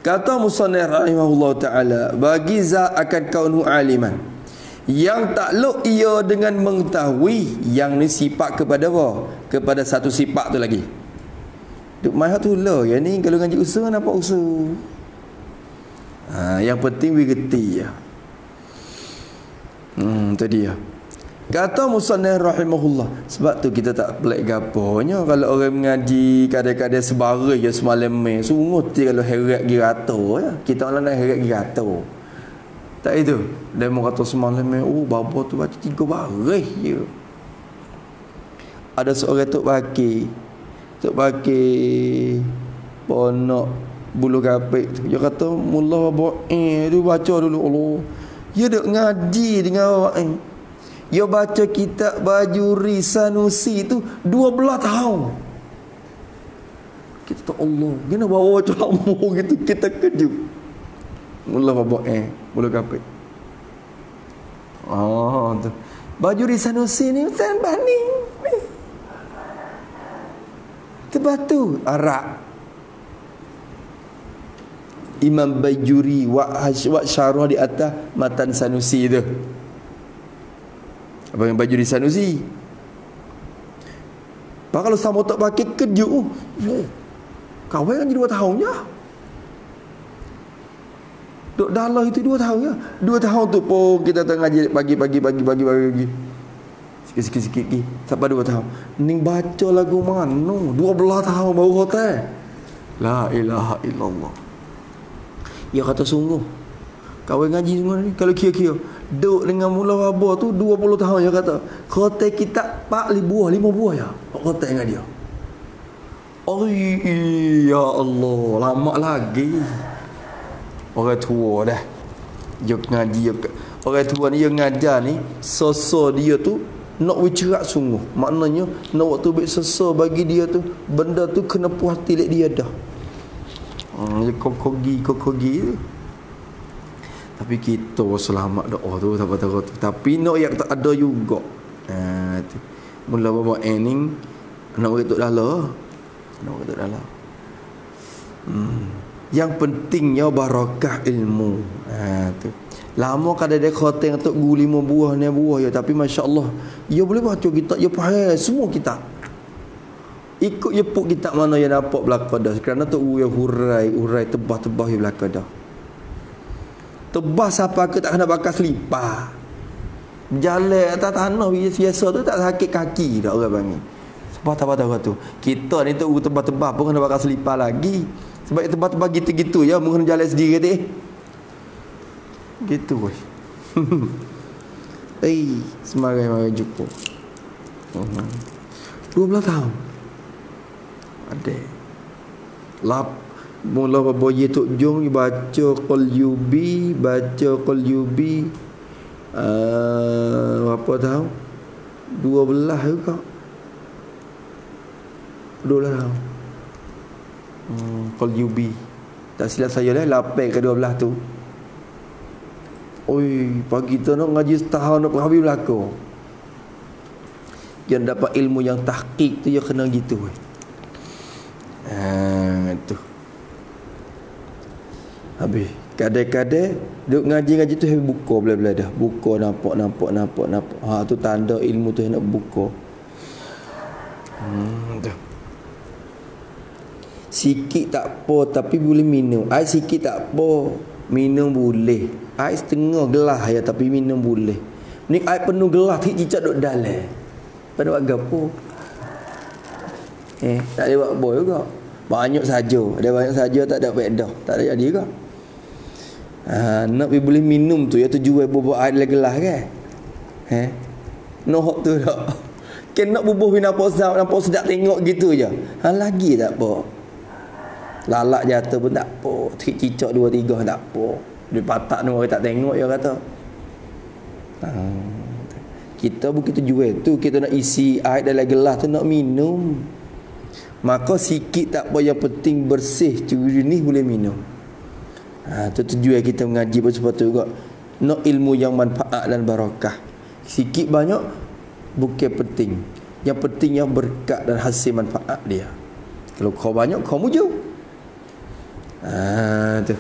kata musannif rahimahullah taala, bagi zat akan kaunu aliman, yang takluk ia dengan mengetahui, yang ni sifat kepada apa? Kepada satu sifat tu lagi. Duk mai tu lah. Yang ni kalau ngaji usaha nampak usaha. Yang penting we gerti ya. Tu dia. Kata musannif rahimahullah. Sebab tu kita tak pelik gaponya kalau orang mengaji kadang-kadang sebarang je semalam mai. Sungguh ti kalau heret girato ya. Kita orang nak heret girato. Tak itu. Dia mau kata semalam mai, bapa tu baca 3 baris je. Ada seorang tok baki ponok bulu kapik tu. Dia kata mula bapa tu baca dulu Allah. Dia duk ngaji dengan awak ni. Dia baca kitab Bajuri Sanusi tu 12 tahun. Kita tak Allah, gimana bawa baca lama gitu, kita kejut. Mula bapa bulu kapik. Tu. Bajuri Sanusi ni Ustaz Bani. Terbatu Arak. Imam Bajuri wa syarah di atas matan Sanusi tu. Apa yang Bajuri Sanusi? Pak kalau sama tak pakai kejut. Kawan kan 2 tahun je. Duk dalah itu 2 tahun je. 2 tahun tu pun kita tengah ngaji pagi. Sikit-sikit lagi. Sampai 2 tahun. Ning baca lagu mana? 12 tahun baru hotel. La ilaha illallah. Dia kata sungguh Kawan ngaji semua ni kalau kira-kira duduk dengan mula wabah tu 20 tahun dia kata. Khotai kitab 4 buah, 5 buah ya. Khotai dengan dia. Oh ya Allah, lama lagi. Orang tua dah. Dia ngaji orang tua ni yang ngajar ni sosok dia tu nak bercerak sungguh. Maknanya nak waktu baik sosok bagi dia tu benda tu kena puas hati dia dah. Kokogi tu. Tapi kita selamat doa tu tu. Tapi nak yang tak ada juga. Tu. Mula bawa ening nak betul dalam. Nak betul dalam. Yang pentingnya barakah ilmu. Tu. Lama kadang dia khoteng untuk guli 5 buah ni buah ya, tapi masya-Allah, dia boleh baca kitab, dia faham semua kitab. Ikut je puk kitab mana yang dapat belakang dah. Kerana tu dia urai tebah-tebah di belakang dah. Tebah siapa ke tak kena bakar selipar. Jalan atas tanah biasa tu tak sakit kaki dah orang panggil. Sebab apa tu. Kita ni tu tebah-tebah pun kena bakar selipar lagi. Sebab tebah-tebah gitu-gitu ya, mungkin jalan sendiri deh. Gitu bos. Semarai jumpa. 12 tahun. Ada. Mula bayi Tok Jong baca Qul Yubi, berapa tahun? 12 juga. 12 tahun. Qul Yubi. Tak silap saya lah 8 ke 12 tu. Oi, pagi tu nak ngaji setahun nak habis belaka. Yang dapat ilmu yang tahqiq tu dia kena gitu. Tu. Habis. Kadang-kadang duk ngaji tu habis buka bela-bela dah. Buka nampak. Tu tanda ilmu tu nak buka. Tu. Sikit tak apa tapi boleh minum. Air sikit tak apa, minum boleh. Air setengah gelas ya tapi minum boleh. Ni air penuh gelas cicak duk dalam. Pada buat gapo? Tak ada buat boy juga. Banyak saja. Ada banyak saja tak ada faedah. Tak ada jadi juga. Nak boleh minum tu ya tu jual bubuh air dalam gelas kan? Noh tu tak. Kan nak bubuh nampak sedap tengok gitu je. Lagi tak apa. Lalak jatuh pun tak apa. Cicak 2 3 tak apa. Dia patak ni orang tak tengok dia kata. Kita begitu jual tu kita nak isi air dalam gelas tu nak minum. Maka sikit tak apa, yang penting bersih jernih boleh minum. Tu tujuan kita mengaji pun sepatutnya juga. Nak ilmu yang manfaat dan barakah. Sikit banyak bukan penting. Yang penting yang berkat dan hasil manfaat dia. Kalau kau banyak kau muju. Tu.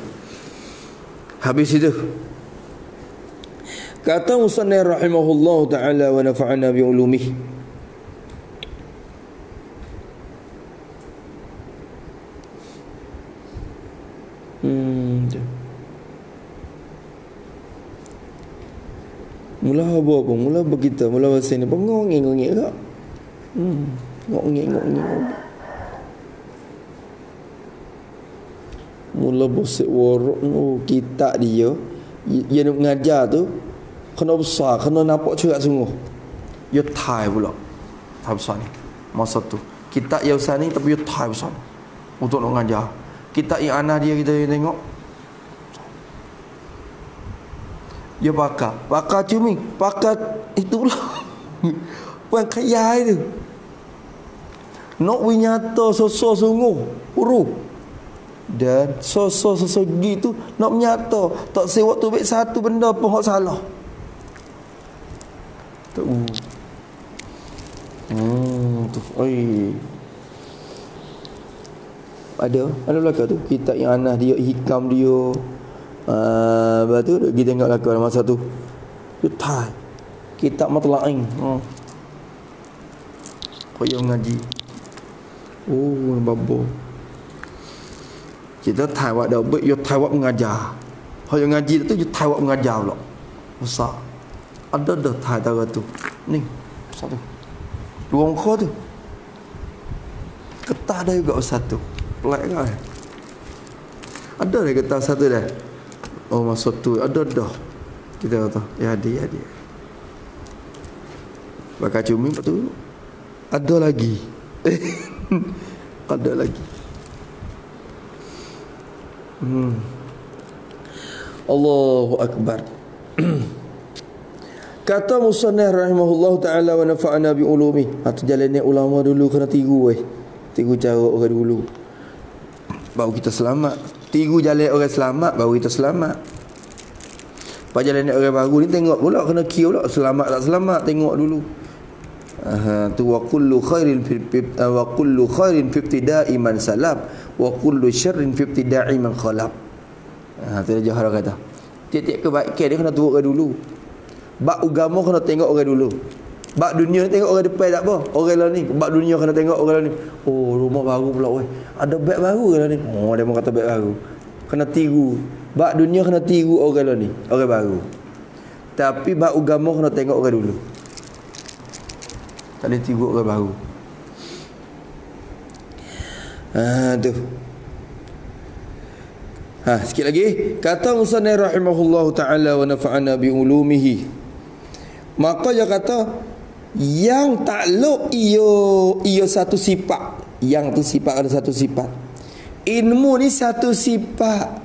Habis itu kata musannif rahimahullah taala wa nafa'ana bi ulumihi. Mula apa? Mula begitu, mula bahasa ni ngongeng-ngongeng tak? Ngongeng-ngongeng. Mula bosik warok kitab dia nak mengajar tu kena besar, kena nampak cerak sungguh. Dia thai pula. Thai besar ni. Masa tu kitab yang besar ni tapi dia thai besar untuk nak mengajar. Kitab yang anak dia kita tengok dia bakar cumi, bakar itu pula. Bukan kaya tu. Nak nyata sosok sungguh huruf. Dan sosok gitu nak menyata tak sewak tu baik satu benda pun hak salah. Tu. Tu. Ada belakang tu kitab yang anas dia, hikam dia. Lepas tu kita tengok belakang masa tu. Tu thai. Kitab matla'in. Kau yang ngaji. Babo. Kita Taiwan dah buat, yo Taiwan mengajar. Hal yang ngaji tu yo Taiwan mengajar pula. Besar. Ada dah Taiwan tu. Ni, satu. Dua muka tu. Getah dah juga satu. Pelik kan? Ada dah getah satu dah. Oh masa tu ada dah. Kita kata ya dia. Bakal cumi lepas tu ada lagi. Ada lagi. Allahu akbar. Kata musannif rahimahullahu taala wa nafa'ana bi ulumi. Atau jalannya ulama dulu kena tiru Tiru cara orang dulu. Baru kita selamat. Tiru jalan orang selamat baru kita selamat. Pada jalan orang baru ni tengok pula kena kira pula selamat tak selamat tengok dulu. Tu wa kullu khairin fi ibtida'i man salab wa kullu syarrin fi ibtida'i man khalab. Tu dia Johar kata. Tiap-tiap kebaikan dia kena turutkan dulu. Bab agama kena tengok orang dulu. Bab dunia tengok orang depan tak apa. Orang lah ni. Bab dunia kena tengok orang lah ni. Oh, rumah baru pula weh. Ada beg baru ke lah ni? Oh, dia mau kata beg baru. Kena tiru. Bab dunia kena tiru orang lah ni. Orang baru. Tapi bab agama kena tengok orang dulu. Tak boleh tiru orang baru. Tu. Sikit lagi. Kata musannif rahimahullahu taala wa nafa'ana bi ulumihi. Maka dia kata yang takluk ia satu sifat. Yang tu sifat ada satu sifat. Ilmu ni satu sifat.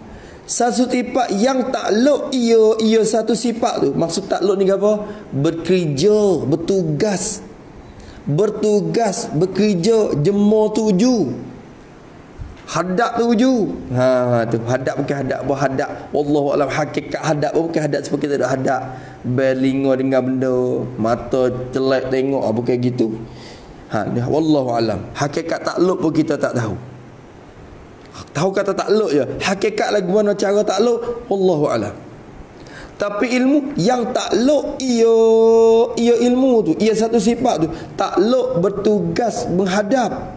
Satu sifat yang takluk ia satu sifat tu. Maksud takluk ni apa? Bekerja, bertugas. Bekerja, jemur tuju. Hadap tuju. Tu hadap bukan hadap apa hadap. Wallahu alam hakikat hadap bukan hadap seperti kita ada hadap belingo dengan benda, mata celak tengok bukan gitu. Wallahu alam. Hakikat takluk pun kita tak tahu. Tahu kata takluk je. Hakikat lagi mana cara takluk wallahu alam. Tapi ilmu yang takluk ia ilmu tu, ia satu sifat tu. Takluk bertugas menghadap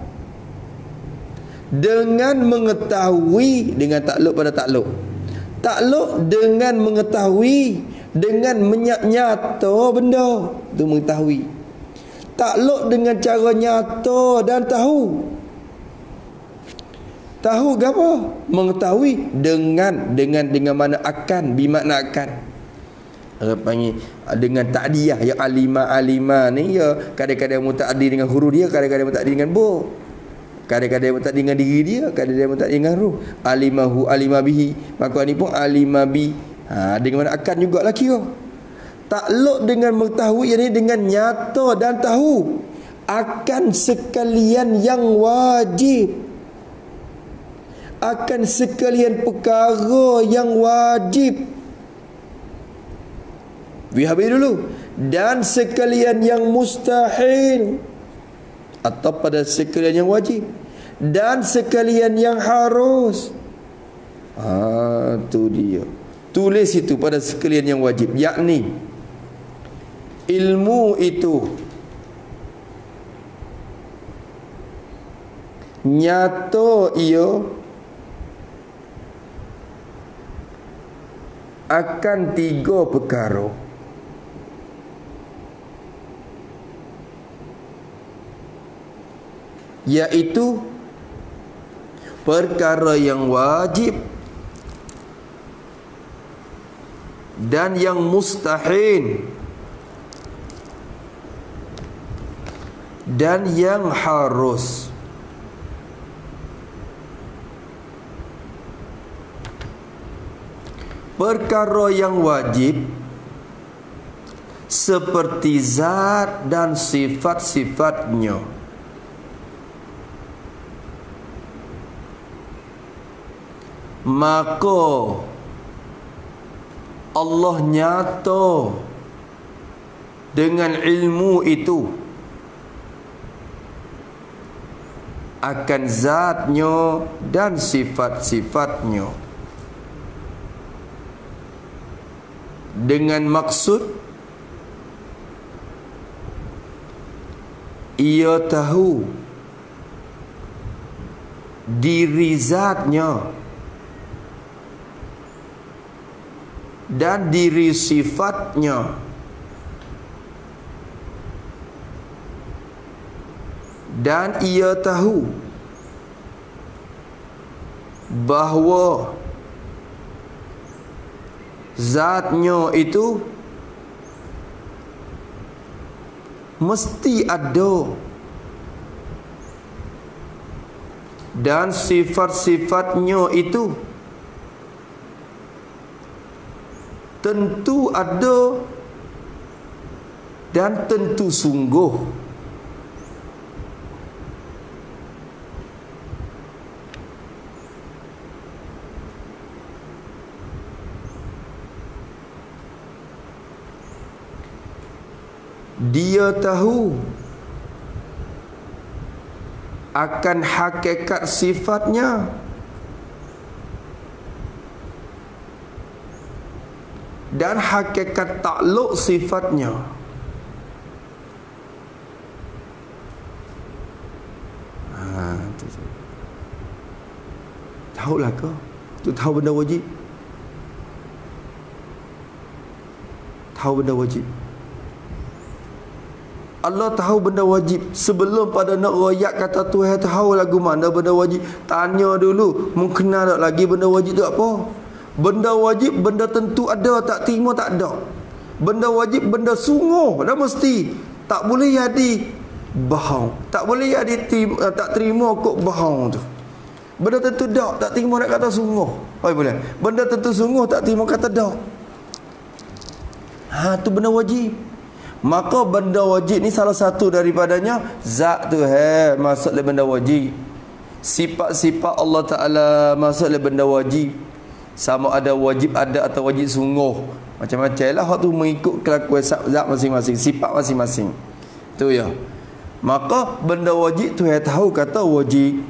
dengan mengetahui, dengan takluk pada takluk. Takluk dengan mengetahui, dengan nyata benda tu mengetahui. Takluk dengan cara nyata dan tahu. Tahu ke apa? Mengetahui dengan mana akan, bimakna akan. Orang panggil dengan ta'diyah yang alima ni ya kadang-kadang muta'addi dengan huruf dia, kadang-kadang muta'addi dengan bu. Kadang-kadang tak dengan diri dia, kadang-kadang tak dengan ruh. Alimahu alima bihi. Maka ni pun alima bi. Dengan mana akan jugalah kira. Takluk dengan mengetahui, yakni dengan nyata dan tahu akan sekalian yang wajib. Akan sekalian perkara yang wajib. Habis dulu. Dan sekalian yang mustahil. Atau pada sekalian yang wajib. Dan sekalian yang harus. Tu dia. Tulis itu pada sekalian yang wajib. Yakni ilmu itu nyata ia akan tiga perkara. Iaitu perkara yang wajib dan yang mustahil dan yang harus. Perkara yang wajib seperti zat dan sifat-sifatnya. Maka Allah nyata dengan ilmu itu akan zatnya dan sifat-sifatnya, dengan maksud ia tahu diri zatnya dan diri sifatnya, dan ia tahu bahawa zatnya itu mesti ada, dan sifat-sifatnya itu tentu ada dan tentu sungguh. Dia tahu akan hakikat sifatnya, dan hakikat takluk sifatnya. Tahulah kau tu, tahu benda wajib, tahu benda wajib. Allah tahu benda wajib sebelum pada nak royak kata Tuhan tahu lagu mana benda wajib. Tanya dulu, mengenal tak lagi benda wajib tu apa? Benda wajib benda tentu ada, tak terima tak ada. Benda wajib benda sungguh dah mesti. Tak boleh jadi bohong, tak boleh jadi tak terima kok bohong tu. Benda tentu dak, tak terima nak kata sungguh. Oh boleh. Benda tentu sungguh tak terima kata dak. Tu benda wajib. Maka benda wajib ni salah satu daripadanya zat tu masuk dalam benda wajib. Sifat-sifat Allah Ta'ala masuk dalam benda wajib. Sama ada wajib ada atau wajib sungguh. Macam-macam lah hak tu mengikut kelakuan zat masing-masing, sifat masing-masing. Tu ya. Maka benda wajib tu tahu kata wajib.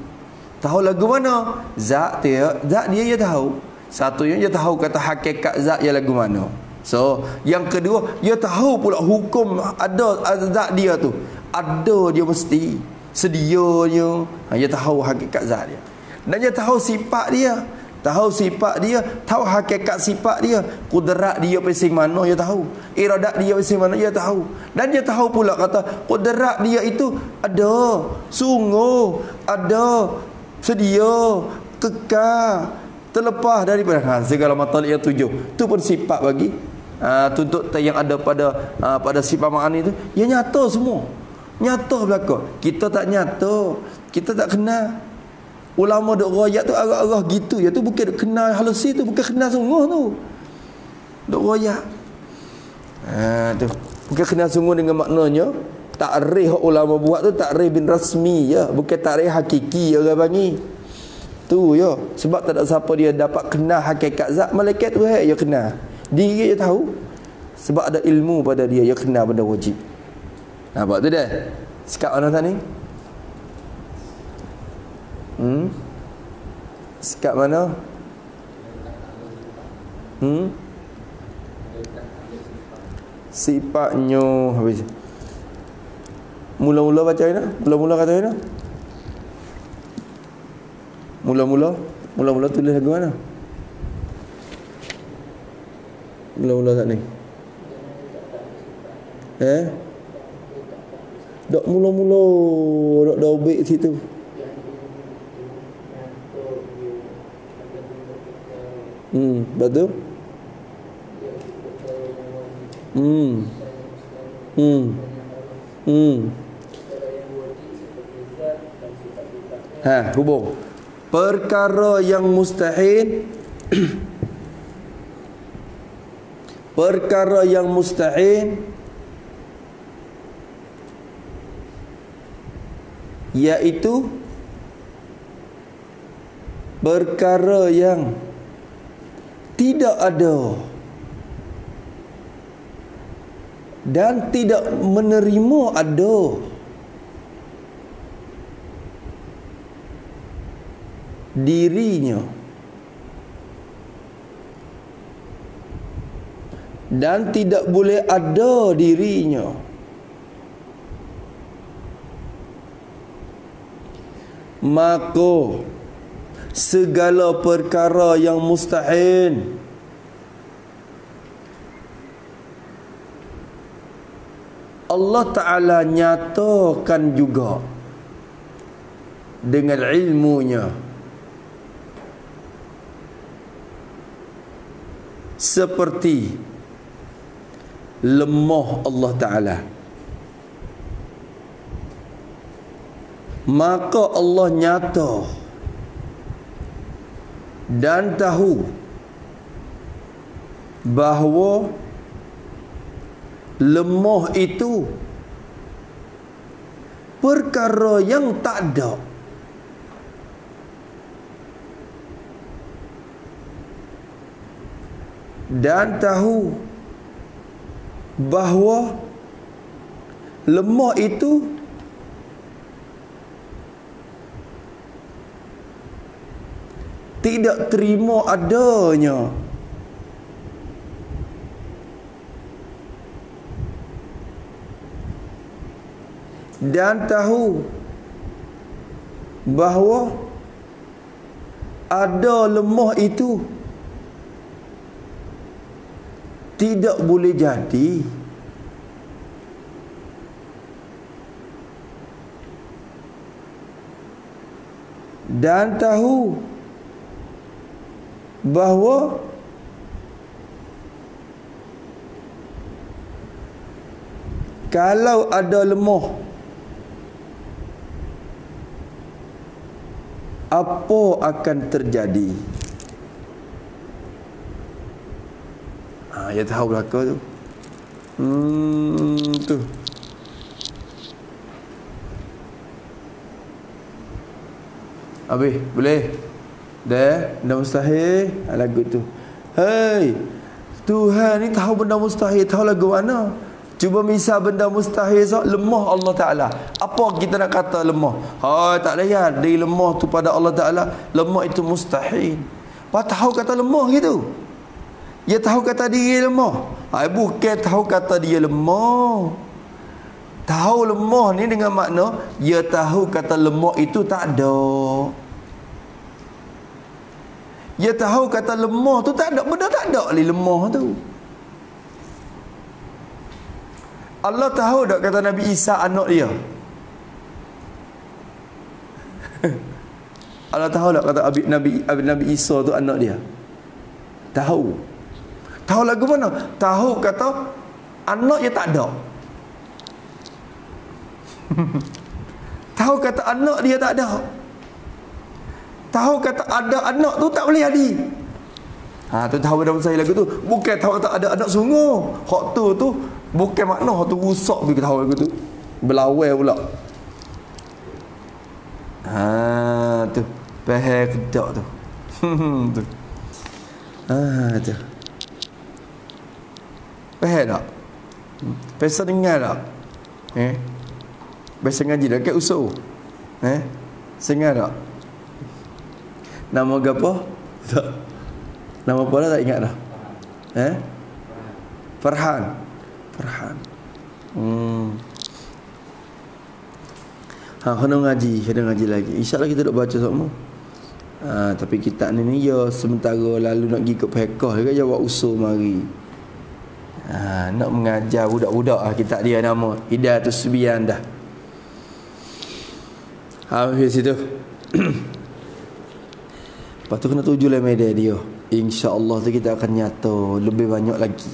Tahu lagu mana? Zat dia, zat dia tahu. Satunya dia tahu kata hakikat zat dia lagu mana. So, yang kedua, dia tahu pula hukum ada zat dia tu. Ada dia mesti sedianya. Dia tahu hakikat zat dia. Dan dia tahu sifat dia. Tahu sifat dia, tahu hakikat sifat dia. Kudrat dia pasal mana dia tahu. Iradat dia pasal mana dia tahu. Dan dia tahu pula kata kudrat dia itu ada, sungguh, ada, sedia, kekal, terlepas daripada segala matlaib yang tujuh. Itu pun sifat bagi tuntut yang ada pada sifat ma'ani itu, ia nyata semua. Nyata belaka. Kita tak nyata, kita tak kenal. Ulama duk royak tu arah-arah gitu, ya tu bukan duk kenal halusi tu, bukan kenal sungguh tu. Duk royak. Tu bukan kenal sungguh dengan maknanya. Takrif ulama buat tu takrif bin rasmi ya, bukan takrif hakiki orang panggil. Tu ya, sebab tak ada siapa dia dapat kenal hakikat zat malaikat tu dia kenal. Dia tahu sebab ada ilmu pada dia, dia kenal benda wajib. Nampak tu dah. Sekat mana tadi? Sekat mana? Sifatnya habis. Mula-mula baca ini? Mula-mula kata ini? Mula-mula tulis lagu mana? Mula-mula tak ni? Dok mula-mula dok dobek situ. Betul? Hubung perkara yang mustahil perkara yang mustahil iaitu perkara yang tidak ada dan tidak menerima ada. Dirinya dan tidak boleh ada dirinya. Maka segala perkara yang mustahil Allah Ta'ala nyatakan juga dengan ilmunya. seperti lemah Allah Ta'ala, maka Allah nyata dan tahu bahawa lemah itu perkara yang tak ada. Dan tahu bahawa lemah itu tidak terima adanya. Dan tahu bahawa ada lemah itu tidak boleh jadi. Dan tahu bahawa kalau ada lemah, apa akan terjadi? Ya tahu belaka tu. Tu. Habis, boleh? Dah mustahil lagu tu. Hei, Tuhan ni tahu benda mustahil, tahu lagu mana? Cuba misal benda mustahil so, lemah Allah Ta'ala. Apa kita nak kata lemah? Tak payah. Dari lemah tu pada Allah Ta'ala, lemah itu mustahil. Apa tahu kata lemah gitu? Dia tahu kata dia lemah. Bukan tahu kata dia lemah. Tahu lemah ni dengan makna dia tahu kata lemah itu tak ada. Dia tahu kata lemah tu tak ada. Benda tak ada li lemah tu. Allah tahu tak kata Nabi Isa anak dia? Allah tahu tak kata Nabi Isa tu anak dia? Tahu. Tahu lagu mana? Tahu kata anak dia tak ada. Tahu kata anak dia tak ada. Tahu kata ada anak tu tak boleh jadi. Tu tahu dalam saya lagu tu. Bukan tahu kata ada anak sungguh. Hak tu bukan makna hak tu rusak begitu tahu lagu tu. Belawai pula. Tu. Faham kedak tu. Tu. Tu. Faham tak? Biasa dengar tak? Biasa ngaji dah kat usul. Sengar tak? Nama apa? Tak. Nama apa dah tak ingat dah? Farhan. Kena ngaji lagi. InsyaAllah kita duk baca semua. Tapi kitab ni ya sementara lalu nak pergi ke Pekah juga jawab usul mari. Nak mengajar budak-budak kitab dia nama Hidayatus Subian dah. Habis situ. Lepas tu kena tuju lah media dia. InsyaAllah tu kita akan nyata lebih banyak lagi.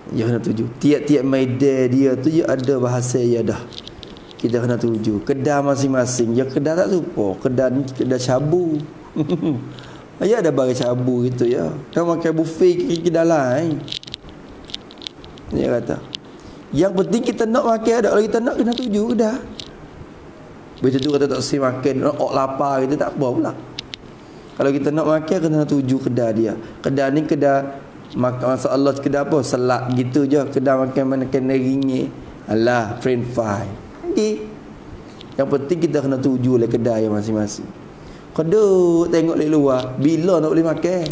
Ya kena tuju. Tiap-tiap media dia tu dia ada bahasa dia dah. Kita kena tuju. Kedah masing-masing. Ya kedah tak lupa. Kedah ni kedah cabu. Ya ada barang cabu gitu ya. Dah makan buffet kedah lain. Dia kata. Yang penting kita nak makan ada. Kalau kita nak kena tuju kedah. Begitu tu kata tak si makan. Nak lapar kita tak apa pula. Kalau kita nak makan kena tuju kedah dia. Kedah ni kedah masalah kedah apa? Selat gitu je. Kedah makan mana kena ringgit. Alah, french fry. Okay. Yang penting kita kena tuju oleh kedai masing-masing. Keduk tengok dari luar. Bila nak boleh makan?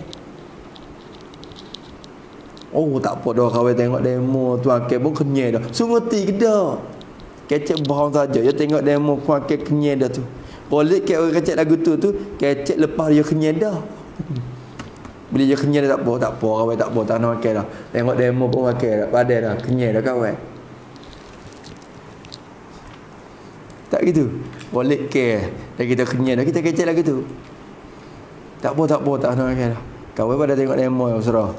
Tak apa dah kawan tengok demo tu makan pun kenyai dah. Sungguh ti kedai. Kecek bohong saja. Dia tengok demo makan kenyai dah tu. Boleh ke orang kecek lagu tu kecek lepas dia kenyai dah. Bila dia kenyai dah tak apa kawan tak apa tak nak makan dah. Tengok demo pun makan dah. Padai dah kenyai dah kawan. Tak gitu. Boleh ke dah kita kenyai dah kita kecek lagu tu. Tak apa tak nak makan dah. Kawan pada tengok demo Usrah.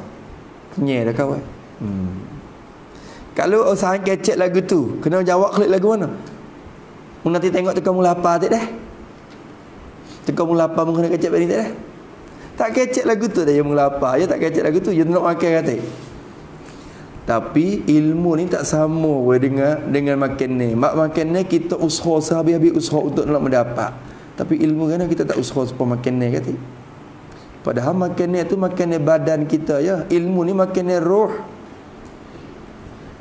Kenyai dah kawan. Kalau usaha kecek lagu tu, kena jawab klik lagu mana? Mun nanti tengok tekan mula apa tak dah? Tekan mula apa mun kena kecek balik tak dah? Tak kecek lagu tu dah yang mula apa. Ya tak kecek lagu tu, dia nak makan kata. Tapi ilmu ni tak sama dengan makan ni. Makan ni kita usaha sehabis-habis usaha untuk nak mendapat. Tapi ilmu kan kita tak usaha supaya makan ni kata. Padahal makan ni tu makan ni badan kita ya. Ilmu ni makan ni roh.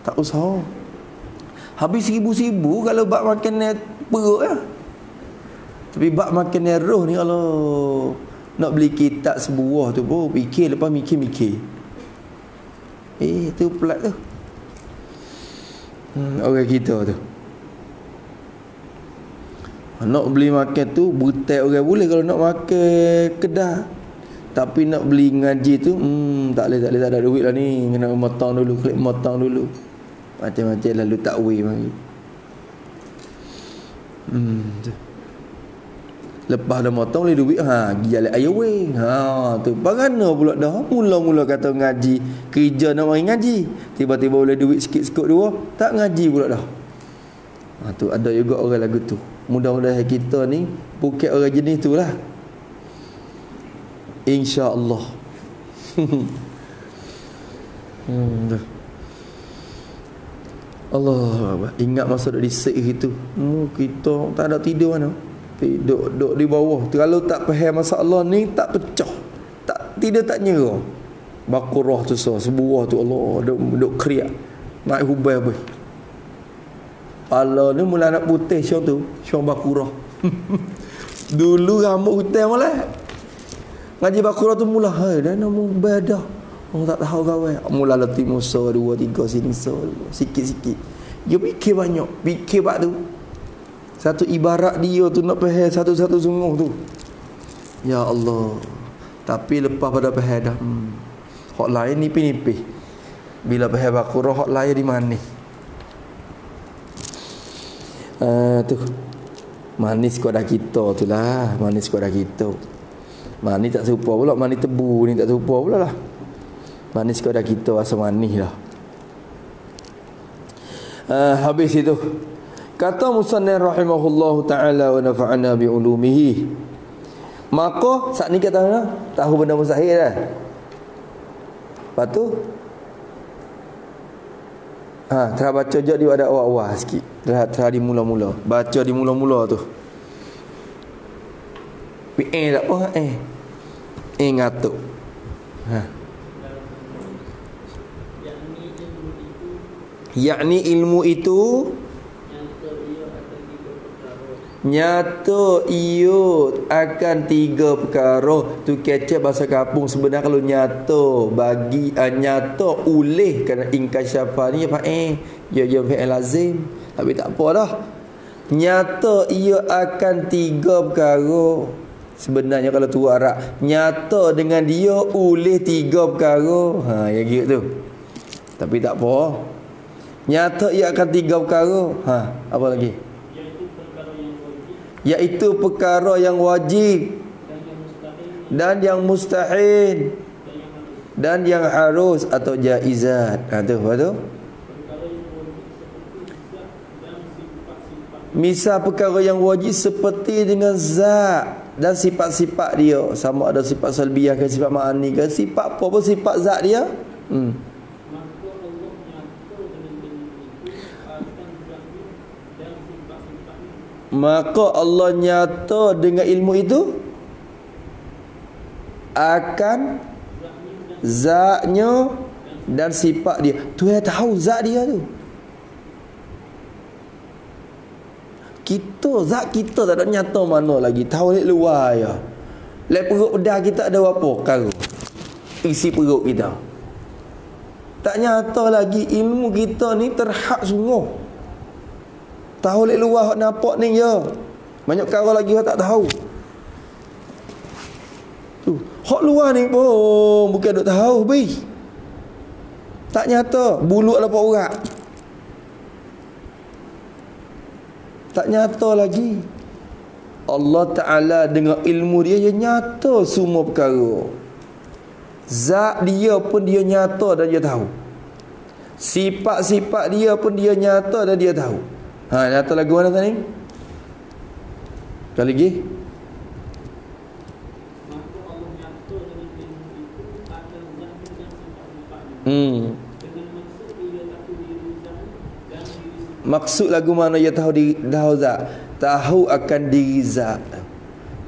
Tak usaha. Habis seribu-seribu kalau bab makan ni perut ya. Tapi bab makan ni roh ni kalau nak beli kitab sebuah tu pun fikir lepas mikir-mikir. Tu pelat tu. Orang kita tu. Nak beli makan tu butai orang boleh kalau nak makan kedah. Tapi nak beli ngaji tu tak boleh tak ada duit lah ni. Kena motong dulu, klik motong dulu. Macam-macam lalu takwil mari. Tu. Lepas dah motong boleh duit pergi jalan air wing. Tu bagaimana pula dah mula-mula kata ngaji, kerja nak mari ngaji, tiba-tiba boleh duit sikit-sikit dua, tak ngaji pula dah. Tu ada juga orang lagu tu. Mudah-mudahan kita ni bukan orang jenis tu lah. InsyaAllah. Allah, ingat masa duduk di sek gitu. Kita tak ada tidur mana. Duduk di bawah. Kalau tak faham masalah ni tak pecah. Tidak tak nyerah. Baqarah tu sebuah tu Allah duk kriak. Nak hubai apa. Pala ni mula nak putih syong tu, syong Baqarah. Dulu rambut hutan malah. Ngaji Baqarah tu mula dah nak mubadah. Orang tak tahu kawan. Mula letih Musa 2 3 sini sikit-sikit. Dia fikir banyak, fikir bab tu. Satu ibarat dia tu nak faham satu-satu sungguh tu. Ya Allah. Tapi lepas pada faham dah. Hak lain nipis-nipis. Bila faham Baqarah hak lain di mana? Tu. Manis kepada kita tu lah. Manis kepada kita. Manis tak serupa pula. Manis tebu ni tak serupa pula lah. Manis kepada kita asal manis lah. Habis itu. Kata musannif rahimahullahu ta'ala wa nafa'ana bi'ulumihi. Maka saat ni kata tahu benda mustahil dah. Lepas tu terah baca je dia ada awal-awal sikit. Terah di mula-mula. Baca di mula-mula tu. Tak apa ngatuk. Yakni ilmu itu nyata ia akan 3 perkara. Tu kecek bahasa kampung. Sebenarnya kalau nyata bagi nyata oleh kerana ingkasyafa ni ya fi'il lazim. Tapi tak apa dah. Nyata ia akan 3 perkara. Sebenarnya kalau tu Arab nyata dengan dia oleh 3 perkara. Yang gitu tu. Tapi tak apa. Nyata ia akan 3 perkara. Apa lagi? Iaitu perkara yang wajib dan yang mustahil dan yang harus atau jaizat. Tu apa tu? Misal perkara yang wajib seperti dengan zat dan sifat-sifat dia. Sama ada sifat salbiyah ke sifat ma'ani ke sifat apa pun sifat zat dia. Maka Allah nyata dengan ilmu itu akan zatnya dan sifat dia. Tuhan tahu zat dia tu. Zat kita tak ada nyata mana lagi. Tahu lek luar ya. Lek perut pedas kita ada apa? Karo. Isi perut kita. Tak nyata lagi ilmu kita ni terhad sungguh. Tahu lek luar hak nampak ni ya. Banyak perkara lagi hak tak tahu. Tu, hak luar ni pun bukan duk tahu bi. Tak nyata, bulu apa urat. Tak nyata lagi. Allah Ta'ala dengan ilmu dia yang nyata semua perkara. Zat dia pun dia nyata dan dia tahu. Sifat-sifat dia pun dia nyata dan dia tahu. Nyata lagu mana tadi? Sekali lagi. Maksud lagu mana dia tahu zat? Tahu akan diri zat.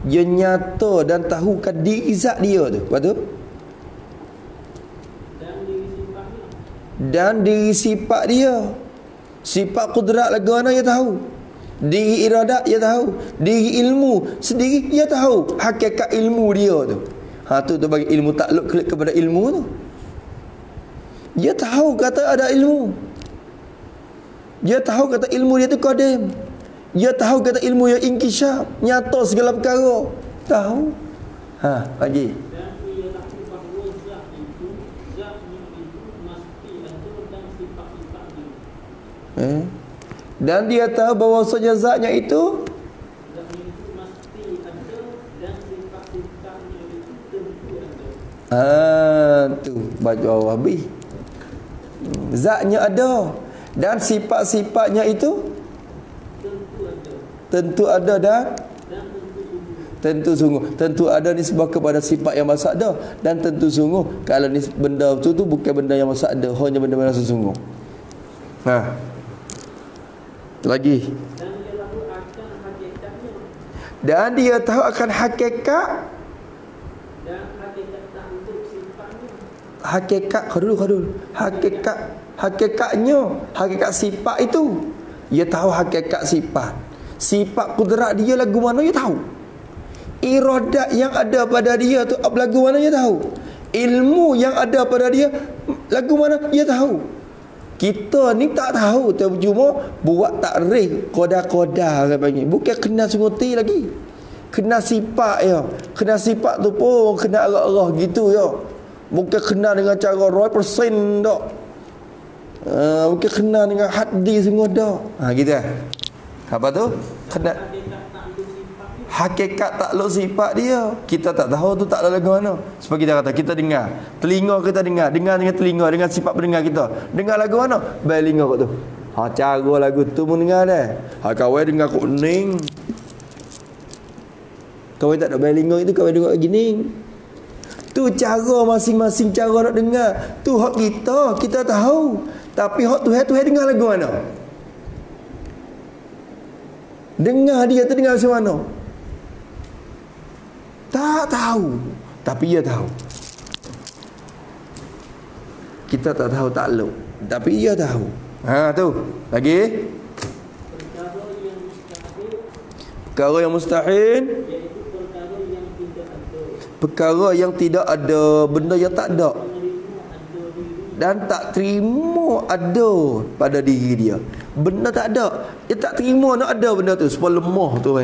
Dia nyata dan tahu akan diri zat dia tu. Betul? Dan diri sifat dia. Sifat kudrat lagu mana dia tahu. Diri iradat dia tahu. Diri ilmu sendiri dia tahu. Hakikat ilmu dia tu. Tu bagi ilmu takluk klik kepada ilmu tu. Dia tahu kata ada ilmu. Dia tahu kata ilmu dia tu qadim. Dia tahu kata ilmu yang inkishaf, nyata segala perkara. Tahu. Lagi. Dan dia tahu bahawasanya zatnya itu tu baca habis. Zatnya ada dan sifat-sifatnya itu tentu ada dan tentu sungguh. Tentu ada nisbah kepada sifat yang masa ada, dan tentu sungguh kalau benda tu bukan benda yang masa ada, hanya benda-benda sesungguh. Lagi. Dan dia tahu akan hakikat. Dan hakikat tak untuk sifatnya. Hakikat dulu. Hakikatnya, hakikat sifat itu. Dia tahu hakikat sifat. Sifat kudrat dia lagu mana dia tahu. Iradat yang ada pada dia tu lagu mana dia tahu. Ilmu yang ada pada dia lagu mana dia tahu. Kita ni tak tahu, cuma buat takrif koda-koda orang panggil. Bukan kena sunguti lagi. Kena sifat ya. Kena sifat tu pun kena arah-arah gitu ya. Bukan kena dengan cara 100% dak. Bukan kena dengan hadis semua dak. Gitu lah. Apa tu? Kena hakikat takluk sifat dia. Kita tak tahu tu tak ada lagu mana. Sebab kita kata kita dengar, telinga kita dengar dengan telinga, dengan sifat pendengar kita. Dengar lagu mana? Baik telinga kat tu. Cara lagu tu pun dengar dah. Kawan dengar kok ning. Kawan tak ada baik telinga itu, kawan dengar gini. Tu cara masing-masing cara nak dengar. Tu hak kita tahu. Tapi hak Tuhan dengar lagu mana? Dengar dia tu dengar macam mana? Tak tahu. Tapi dia tahu. Kita tak tahu takluk, tapi dia tahu. Tu. Lagi. Perkara yang mustahil. Perkara yang tidak ada. Benda yang tak ada. Dan tak terima ada pada diri dia. Benda tak ada, dia tak terima nak ada benda tu. Sebab lemah tu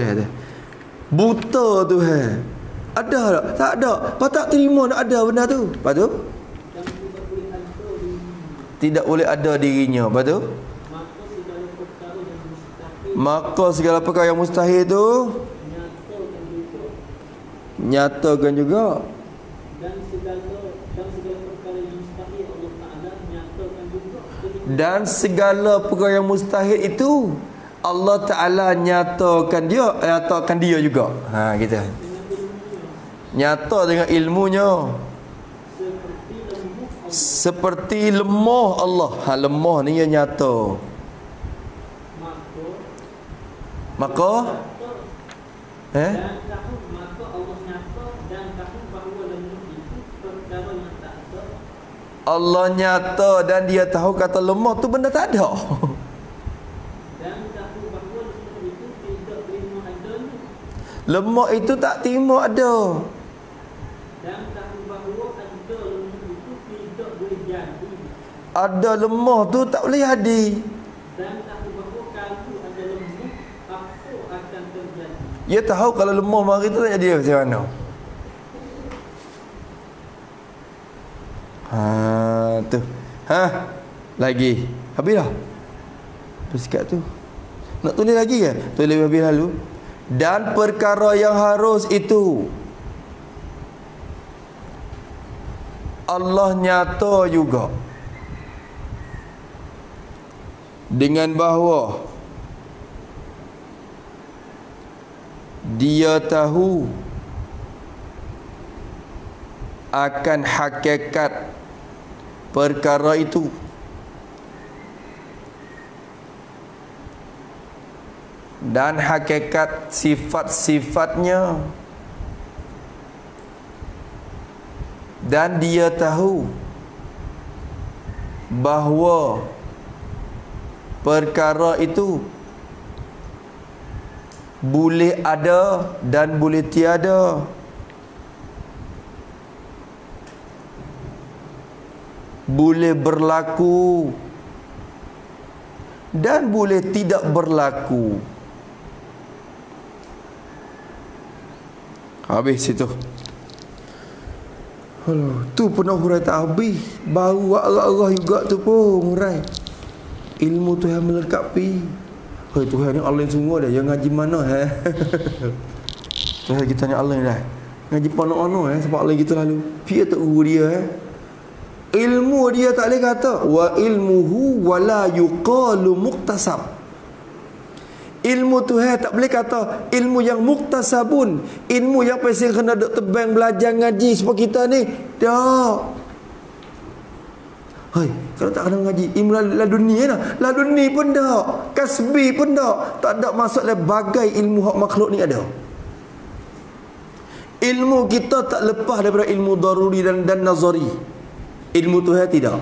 buta tu ada tak? Tak ada. Lepas tak terima nak ada benda tu. Lepas tu tidak boleh ada dirinya. Lepas tu maka segala perkara yang mustahil tu nyatakan juga. Dan segala perkara yang mustahil itu Allah Ta'ala nyatakan dia juga. Gitu. Nyata dengan ilmunya. Seperti lemah Allah. Lemah ni yang nyata. Maka Allah nyata dan dia tahu kata lemah tu benda tak ada. Lemah itu tak terima ada. Ada lemah tu tak boleh jadi. Dia tahu kalau lemah mari tu tak jadi macam mana. Tu. Lagi. Habis dah. Bersikat tu. Nak tulis lagi ke? Tulis habis lalu. Dan perkara yang harus itu. Allah nyata juga dengan bahawa Dia tahu akan hakikat perkara itu, dan hakikat sifat-sifatnya, dan Dia tahu bahawa perkara itu boleh ada dan boleh tiada. Boleh berlaku dan boleh tidak berlaku. Habis situ. Aduh, tu pun nak hurai tak habis. Baru arah-arah juga tu pun hurai. Ilmu tu yang melengkapi. Hei Tuhan ni Allah yang semua dah. Yang ngaji mana Tuhan kita ni Allah ni dah. Ngaji mana-mana sebab Allah gitu lalu. Dia tak guru dia ilmu dia tak boleh kata wa ilmuhu wala yuqalu muktasab. Ilmu Tuhan tak boleh kata ilmu yang muktasabun, ilmu yang pasal kena duk tebang belajar ngaji seperti kita ni. Tak. Hai, kalau tak kena ngaji ilmu laduni lah. Laduni pun tak, kasbi pun tak. Tak ada masuk dalam bagai ilmu hak makhluk ni ada. Ilmu kita tak lepas daripada ilmu daruri dan nazari. Ilmu Tuhan tidak.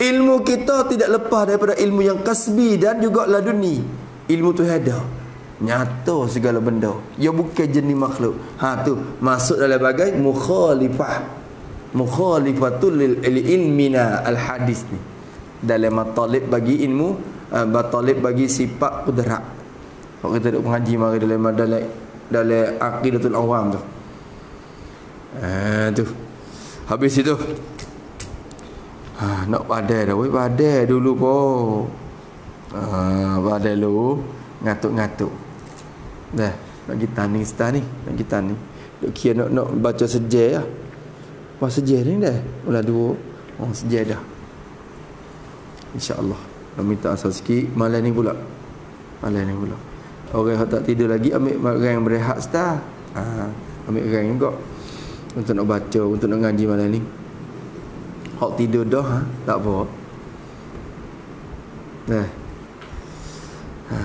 Ilmu kita tidak lepas daripada ilmu yang kasbi dan juga laduni. Ilmu Tuhan ada. Nyata segala benda. Ia bukan jenis makhluk. Tu masuk dalam bagai mukhalifah. Mukhalifatul lil ilmina al hadis ni. Dalam matalib bagi ilmu, matalib bagi sifat kudrat. Kalau kita duk mengaji mari dalam aqidatul awam tu. Tu. Habis itu. Nak padai dah. Padai dulu pun. Padai dulu. Ngatuk-ngatuk. Dah. Nak kita ni. Nak kita ni. Duk kira nak baca sejah lah. Pas sejah ni dah. Ulah dua. Sejah dah. InsyaAllah. Nak minta asal sikit. Malam ni pula. Orang yang tak tidur lagi, ambil orang yang berehat setah. Ambil orang juga. Untuk nak baca, untuk nak ngaji malam ni. Hak tidur dah, tak apa.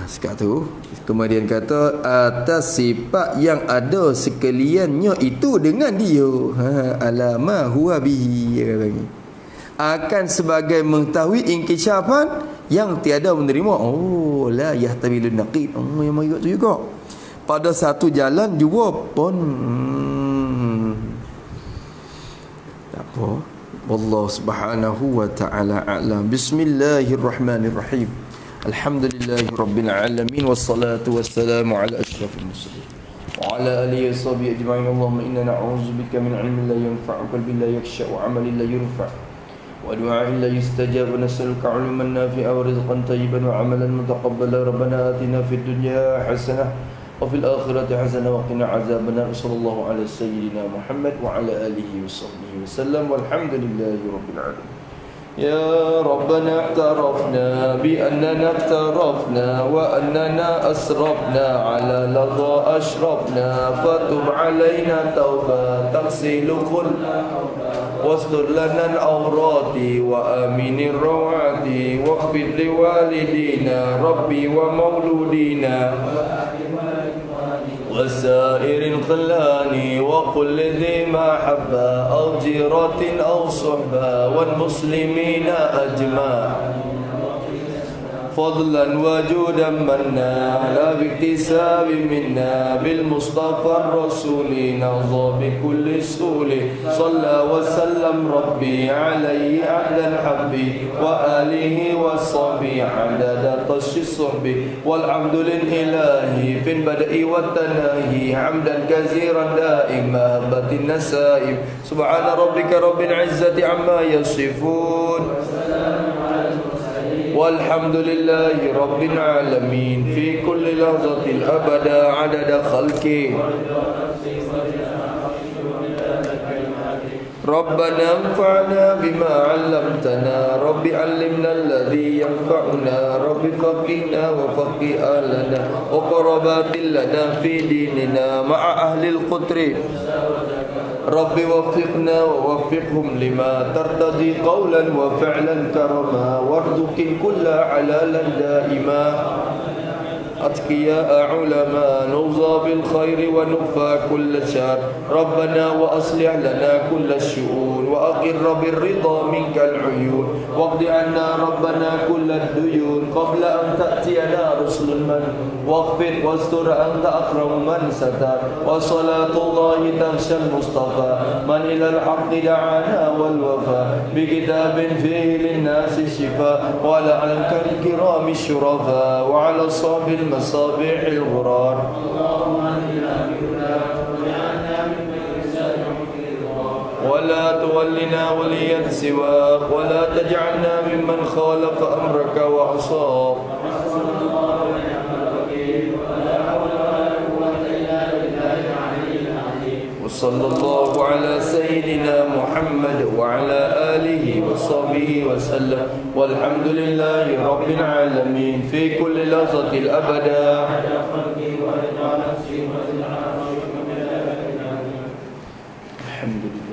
Sekat tu. Kemudian kata, atas sifat yang ada sekaliannya itu dengan dia. Alama huwa bihi. Akan sebagai mengetahui inkisafan yang tiada menerima. Oh, la yahtamilun naqid. Yang marikut tu juga. Pada satu jalan juga pun. Tak apa. Wallahu subhanahu wa ta'ala a'lam. Bismillahirrahmanirrahim. Alhamdulillahi rabbil alamin. Wassalatu wassalamu ala ashrafil mursalin wa ala alihi wa sahbihi ajma'in. Allahumma inna na'udzubika min ilmin la yanfa'u, qalbin la yakhsha, wa 'amalin la yurfa', wa du'a'in la yustajab, wa nas'aluka 'ilman nafi'a wa rizqan tayyiban wa 'amalan mutaqabbala. Rabbana atina fid dunya hasanah wa fil akhirati hasanah wa qina 'adzabannar. Sallallahu ala sayyidina Muhammad wa ala alihi wa sahbihi wasallam. Walhamdulillahi rabbil alamin. يا ربنا اعترفنا بأننا اقترفنا وأننا أسرفنا على لظى أشرفنا فتب علينا توبة تغسل كل واستر لنا العورات وآمن الروعات واغفر لوالدينا ربي ومولودينا وسائر الخلان وكل ذي محبة أو جيرة أو صحبة والمسلمين أجمع فضلا وجودا منا لا باكتساب منا بالمصطفى الرسول نرضى بكل سهول صلى وسلم ربي عليه عبدا حبي وآله وصحبه عدد طش الصحب والعبد للإله في البدء والتناهي حمدا كثيرا دائما هبت النسائم سبحان ربك رب العزة عما يصفون والحمد لله رب العالمين في كل لحظة أبدا عدد خلقه ربنا انفعنا بما علمتنا رب علمنا الذي ينفعنا رب فقهنا وفقه أهلنا وقربات لنا في ديننا مع أهل القدر رب وفقنا ووفقهم لما ترتضي قولا وفعلا كرما وارزق كل حلالا دائما أتقياء علماء نوصى بالخير ونكفى كل شر ربنا وأصلح لنا كل الشؤون وأقر بالرضا منك العيون واقض عنا ربنا كل الديون قبل أن تأتينا رسل من واغفر واستر أنت أكرم من ستر وصلاة الله تغشى المصطفى من إلى الحق دعانا والوفاء بكتاب فيه للناس الشفاء وعلى عنك الكرام الشرفاء وعلى الصحب المصابيح الغرار ولا تولنا وليا سواك ولا تجعلنا ممن خالف أمرك وعصاك وصلى الله على سيدنا محمد وعلى آله وصحبه وسلم والحمد لله رب العالمين في كل لحظة الأبدا. الحمد لله.